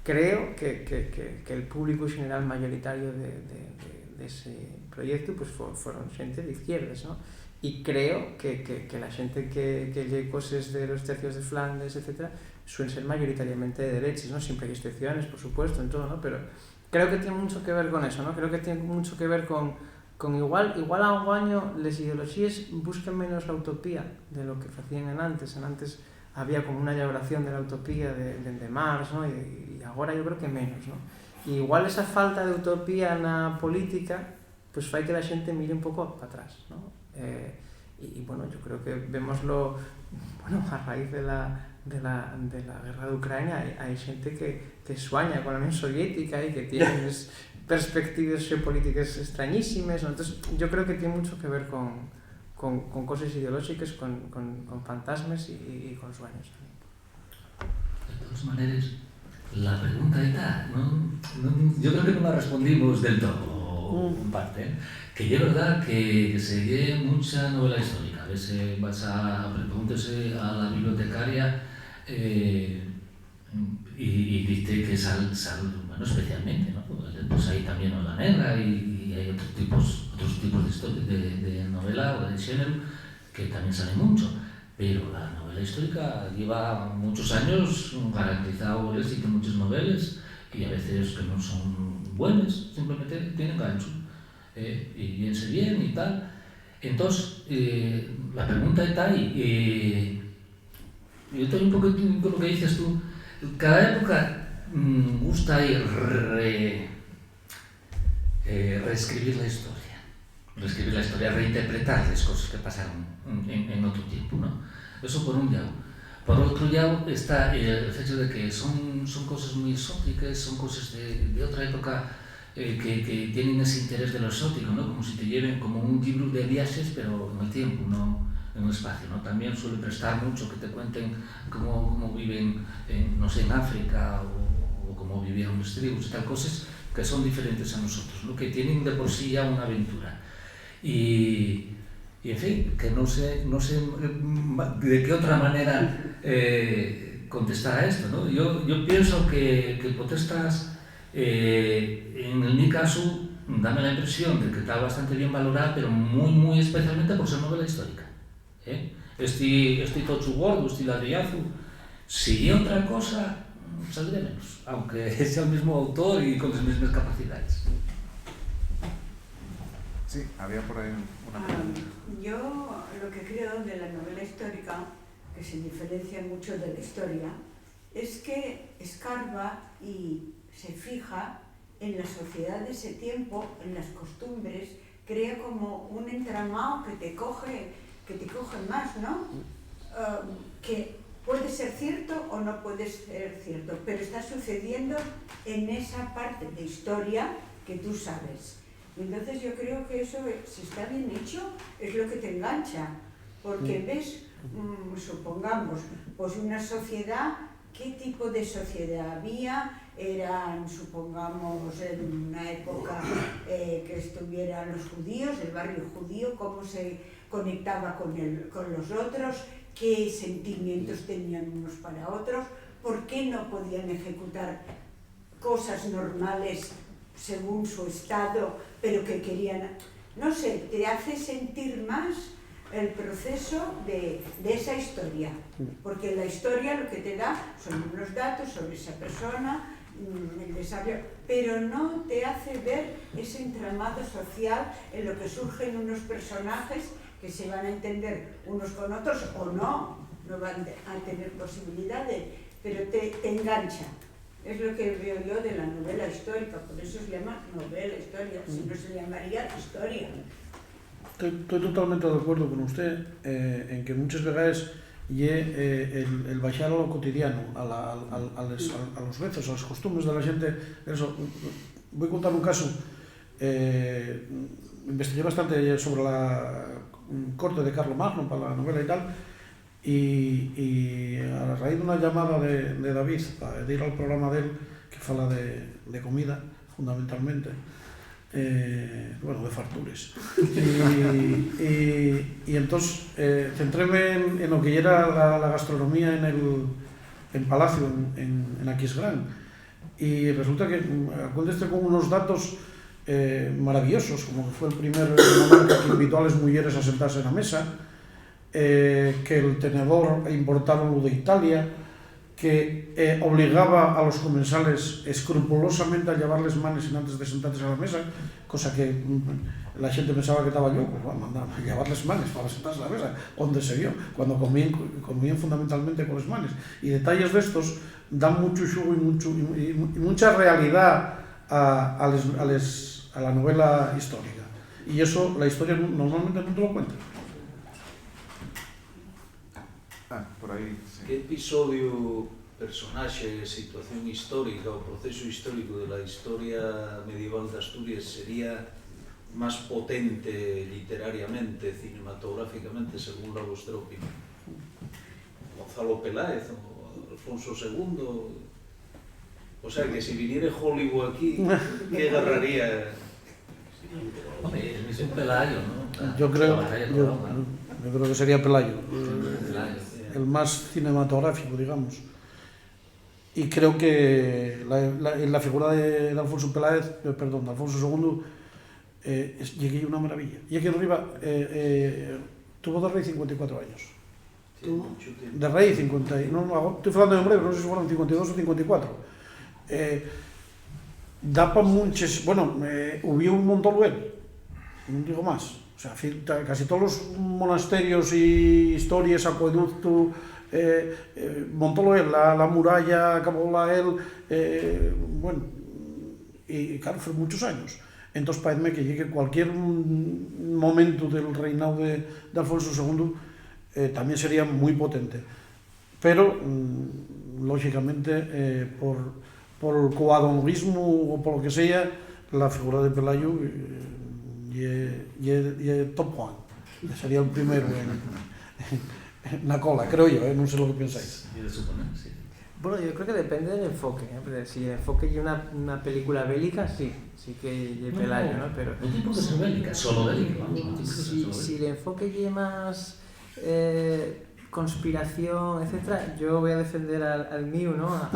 creo que el público general mayoritario de ese proyecto pues fueron gente de izquierdas, ¿no? Y creo que la gente que lee cosas de los tercios de Flandes, etcétera, suelen ser mayoritariamente de derechas, ¿no? Siempre hay excepciones, por supuesto, en todo, ¿no? Pero creo que tiene mucho que ver con eso, ¿no? Creo que tiene mucho que ver con igual a un año las ideologías busquen menos la utopía de lo que hacían antes. Antes había como una elaboración de la utopía de Marx, ¿no? Y ahora yo creo que menos, ¿no? Y igual esa falta de utopía en la política pues fai que la gente mire un pouco para atrás, ¿no? Y bueno, yo creo que vemoslo, bueno, a raíz de la guerra de Ucrania hay gente que sueña con la Unión Soviética y que tiene unas perspectivas geopolíticas extrañísimas, ¿no? Entonces yo creo que tiene mucho que ver con cosas ideológicas, con fantasmas y con sueños. De todas maneras, la pregunta está, yo creo que no la respondimos del todo, en parte, ¿eh? Que es verdad que se lee mucha novela histórica. A veces vas pregúntese a la bibliotecaria y dice que sal, bueno, especialmente, ¿no? Pues hay también novela negra y hay otros tipos de novela o de género que también salen mucho. Pero la novela histórica lleva muchos años garantizado el éxito en muchas novelas y a veces que no son buenas, simplemente tienen gancho y piense bien y tal. Entonces, la pregunta está ahí. Yo estoy un poco con lo que dices tú. Cada época gusta ir reescribir la historia, reinterpretar las cosas que pasaron en otro tiempo, ¿no? Eso por un lado. Por otro lado está el hecho de que son cosas muy exóticas, son cosas de otra época que tienen ese interés de lo exótico, ¿no? Como si te lleven como un libro de viajes, pero en el tiempo, no en el espacio, ¿no? También suele prestar mucho que te cuenten cómo viven, no sé, en África o cómo vivieron los tribus y tal, cosas que son diferentes a nosotros, ¿no? Que tienen de por sí ya una aventura. Y en fin, que no sé de qué otra manera contestar a esto, ¿no? Yo pienso que protestas, en mi caso, dame la impresión de que está bastante bien valorada, pero muy especialmente por ser novela histórica. Este tocho gordo, este ladrillazo, si es otra cosa, saldría menos, aunque sea el mismo autor y con las mismas capacidades. Sí, había por ahí una pregunta. Yo lo que creo de la novela histórica, que se diferencia mucho de la historia, es que escarba y se fija en la sociedad de ese tiempo, en las costumbres, crea como un entramado que te coge más, ¿no? Que puede ser cierto o no puede ser cierto, pero está sucediendo en esa parte de historia que tú sabes. Entonces yo creo que eso, si está bien hecho, es lo que te engancha, porque ves, supongamos, pues una sociedad, ¿qué tipo de sociedad había? Eran, supongamos, en una época que estuvieran los judíos, el barrio judío, cómo se conectaba con los otros, qué sentimientos tenían unos para otros, por qué no podían ejecutar cosas normales según su estado, pero que querían, no sé, te hace sentir más el proceso de esa historia, porque la historia lo que te da son unos datos sobre esa persona, el desarrollo, pero no te hace ver ese entramado social en lo que surgen unos personajes que se van a entender unos con otros o no van a tener posibilidades, pero te engancha. Es lo que veo yo de la novela histórica, por eso se llama novela histórica, si no se llamaría historia. Estoy totalmente de acuerdo con usted en que muchas veces el baixar a lo cotidiano, a los rezos, a las costumbres de la gente. Eso. Voy a contar un caso. Investigué bastante sobre la corte de Carlomagno para la novela y tal, y a raíz de una llamada de David de ir al programa de él, que fala de comida, fundamentalmente, bueno, de fartures, y entonces centréme en lo que era la gastronomía en Palacio, en Aquisgrán, y resulta que acuérdese con unos datos maravillosos, como que fue el primer monarca que invitó a las mujeres a sentarse en la mesa, que el tenedor importaron de Italia, que obligaba a los comensales escrupulosamente a llevarles manes antes de sentarse a la mesa, cosa que la gente pensaba que estaba loco, mandaban a llevarles manes para sentarse a la mesa, donde se vio, cuando comían fundamentalmente con los manes. Y detalles de estos dan mucho jugo y mucha realidad a la novela histórica. Y eso la historia normalmente no te lo cuenta. Por aí, sí. Que episodio, personaxe, situación histórica o proceso histórico de la historia medieval de Asturias sería más potente literariamente, cinematográficamente, según la vuestra opinión? Gonzalo Peláez o Alfonso II? O sea, que si viniera Hollywood aquí, ¿qué agarraría? Hombre, el mismo Pelayo, ¿no? Yo creo que sería Pelayo. El más cinematográfico, digamos. Y creo que la figura de Alfonso Peláez, perdón, de Alfonso II, llegué una maravilla. Y aquí arriba tuvo de rey 54 años. De rey 50, no, estoy hablando de hombre, pero no sé si fueron 52 o 54. Da para muchos, bueno, hubo un montón él, no digo más. O sea, casi todos los monasterios y historias, acueducto, montó él, la muralla, acabóla él, bueno, y claro, fue muchos años. Entonces parece que llegue cualquier momento del reinado de Alfonso II también sería muy potente. Pero, lógicamente, por el coadonguismo o por lo que sea, la figura de Pelayo y top one, sería el primero en la cola, creo yo, no sé lo que pensáis. Sí. Bueno, yo creo que depende del enfoque, si el enfoque es una película bélica, sí que es Pelayo, ¿no? Pero no tiene por qué ser bélica, solo bélica. Si el enfoque es más conspiración, etcétera, yo voy a defender al mío, ¿no?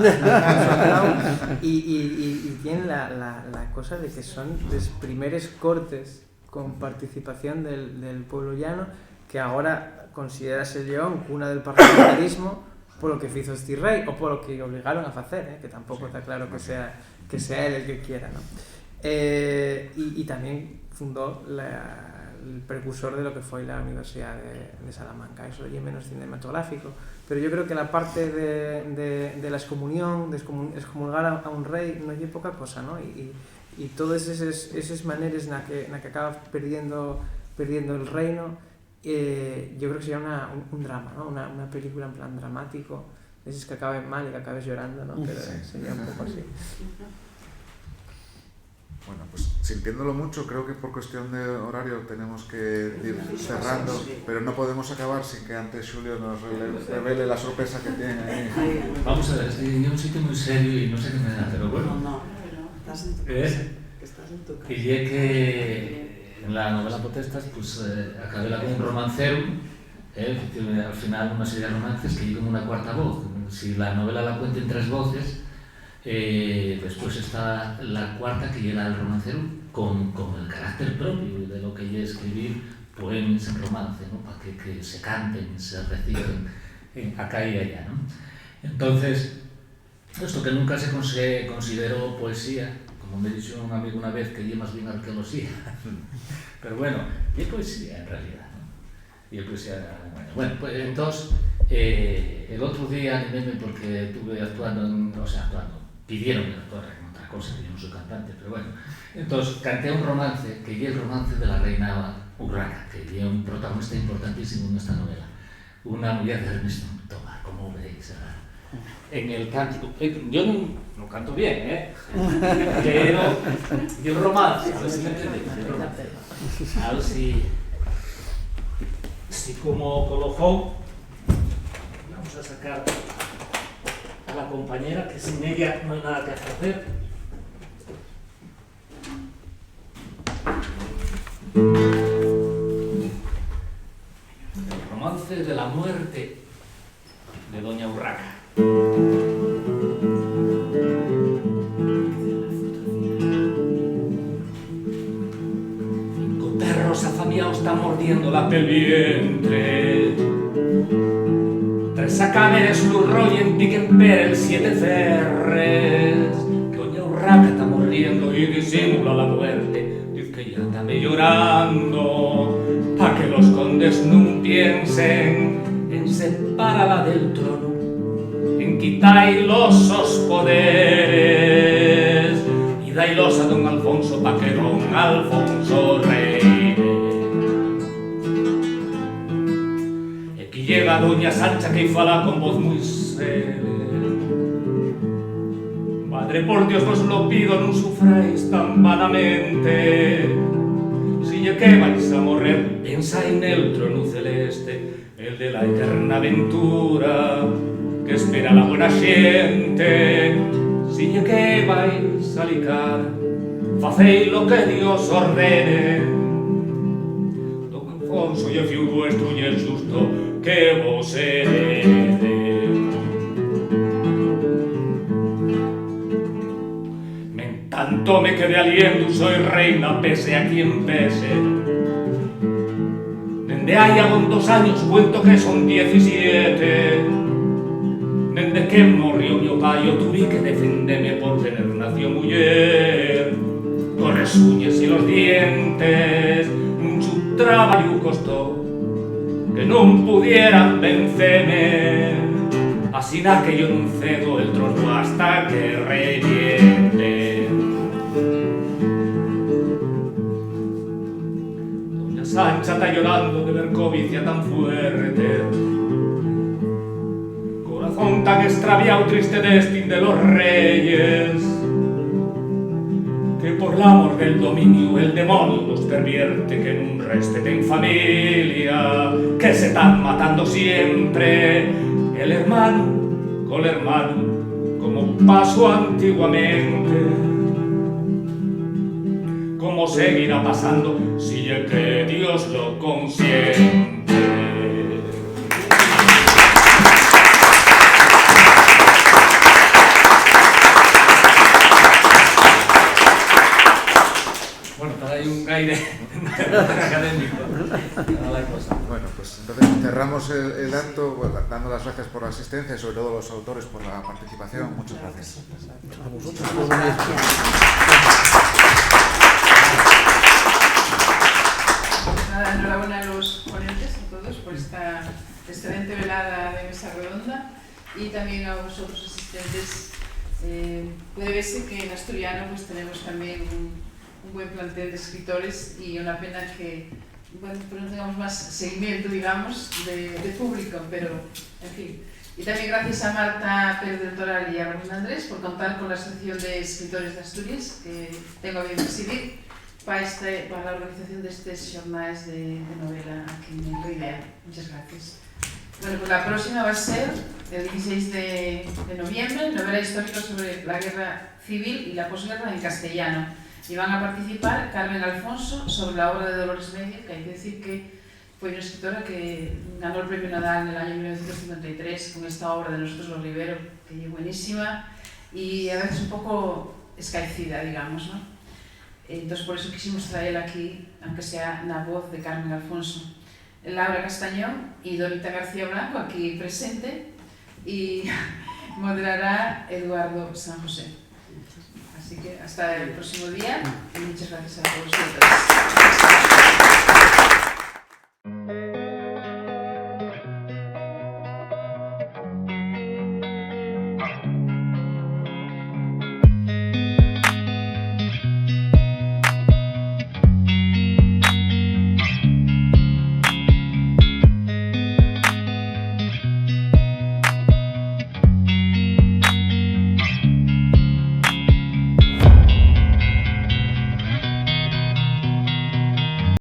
Y tiene la cosa de que son los primeros cortes con participación del pueblo llano, que ahora considerase León cuna del parlamentarismo por lo que hizo este rey o por lo que obligaron a hacer, que tampoco está claro que sea él el que quiera, ¿no? Y también fundó el precursor de lo que fue la Universidad de Salamanca. Eso es menos cinematográfico, pero yo creo que la parte de la excomunión, de excomulgar a un rey, no es poca cosa, ¿no? Y todas esas maneras en la que acaba perdiendo el reino, yo creo que sería un drama, ¿no? Una película en plan dramático, de esos que acaben mal y que acabes llorando, ¿no? Pero sería un poco así. Bueno, pues sintiéndolo mucho, creo que por cuestión de horario tenemos que ir cerrando, pero no podemos acabar sin que antes Julio nos revele la sorpresa que tiene ahí. Vamos a ver, estoy en un sitio muy serio y no sé qué me da, pero bueno. No, estás en tu casa. Estás en tu casa. Y ya que en la novela Potestas, pues acabé con un romancero, al final una serie de romances que hay como una cuarta voz. Si la novela la cuenta en 3 voces, después está la cuarta que llega al romancero con el carácter propio de lo que es escribir poemas en romance, ¿no? Para que se canten, se reciten acá y allá, ¿no? Entonces, esto que nunca se consideró poesía, como me dijo un amigo una vez, que es más bien arqueología, pero bueno, y es poesía en realidad, ¿no? Y es poesía, bueno, pues entonces el otro día animéme porque estuve actuando, pidieron que actuara en otra cosa, que yo no soy cantante, pero bueno. Entonces canté un romance, que es el romance de la reina Urraca, que es un protagonista importantísimo en esta novela. Una mujer de Ernesto Tomar, como veréis. En el canto, yo no canto bien, pero yo un romance, a ver si me entendéis. A ver si como colofón vamos a sacar a la compañera, que sin ella no hay nada que hacer. El romance de la muerte de Doña Urraca. 5 perros afamiados están mordiendo la pelvientre. 3 cadáveres lurro y en piquemper el 7 ferres. Que Doña Urraca está morriendo y disimula la muerte. Dice que ya está me llorando, pa' que los condes no piensen en separarla del trono, en quitarlos los poderes y dailos a don Alfonso pa' que don Alfonso reine. Aquí llega doña Sancha que fala con voz muy seria. Madre, por Dios os lo pido, no sufráis tan vanamente. Si ya que vais a morrer, pensa en el trono celeste, el de la eterna aventura que espera la buena xente. Si ya que vais a licar, facéis lo que Dios ordene. Don Alfonso ya fiu vuestro y el susto que vos herede. Tanto me quedé aliendo, soy reina pese a quien pese. Dende hai con 2 años cuento que son 17. Dende que morrió mi payo tuve que defenderme por tener nació mujer. Con las uñas y los dientes mucho trabajo costó que no pudieran vencerme. Así na que yo no cedo el trono hasta que reviente. Doña Sancha está llorando de ver codicia tan fuerte, corazón tan extraviado, triste destin de los reyes, que por el amor del dominio el demonio los pervierte, que en un respeten familia, que se están matando siempre, el hermano con el hermano, como pasó antiguamente. ¿Cómo seguirá pasando si ya que Dios lo consiente? Bueno, para ahí un aire académico. Bueno, pues entonces cerramos el acto dando las gracias por la asistencia y sobre todo a los autores por la participación. Muchas gracias. A vosotros. Nada, enhorabuena a los ponentes, a todos, por esta excelente velada de mesa redonda y también a vosotros asistentes. Puede verse que en asturiano pues tenemos también un buen plantel de escritores y una pena que bueno, pero no tengamos más seguimiento, digamos, de público, pero, en fin. Y también gracias a Marta Pérez del Toral y a Ramón Andrés por contar con la Asociación de Escritores de Asturias, que tengo a bien presidir, para la organización de estos jornales de novela aquí en Ribea. Muchas gracias. Bueno, pues la próxima va a ser el 16 de noviembre, novela histórica sobre la guerra civil y la posguerra en castellano. Y van a participar Carmen Alfonso sobre la obra de Dolores Medio, que hay que decir que fue una escritora que ganó el premio Nadal en el año 1953 con esta obra de Nosotros los Rivero, que es buenísima y a veces un poco escaecida, digamos, ¿no? Entonces por eso quisimos traerla aquí, aunque sea la voz de Carmen Alfonso. Laura Castañón y Dorita García Blanco, aquí presente, y moderará Eduardo San José. Así que hasta el próximo día y muchas gracias a todos.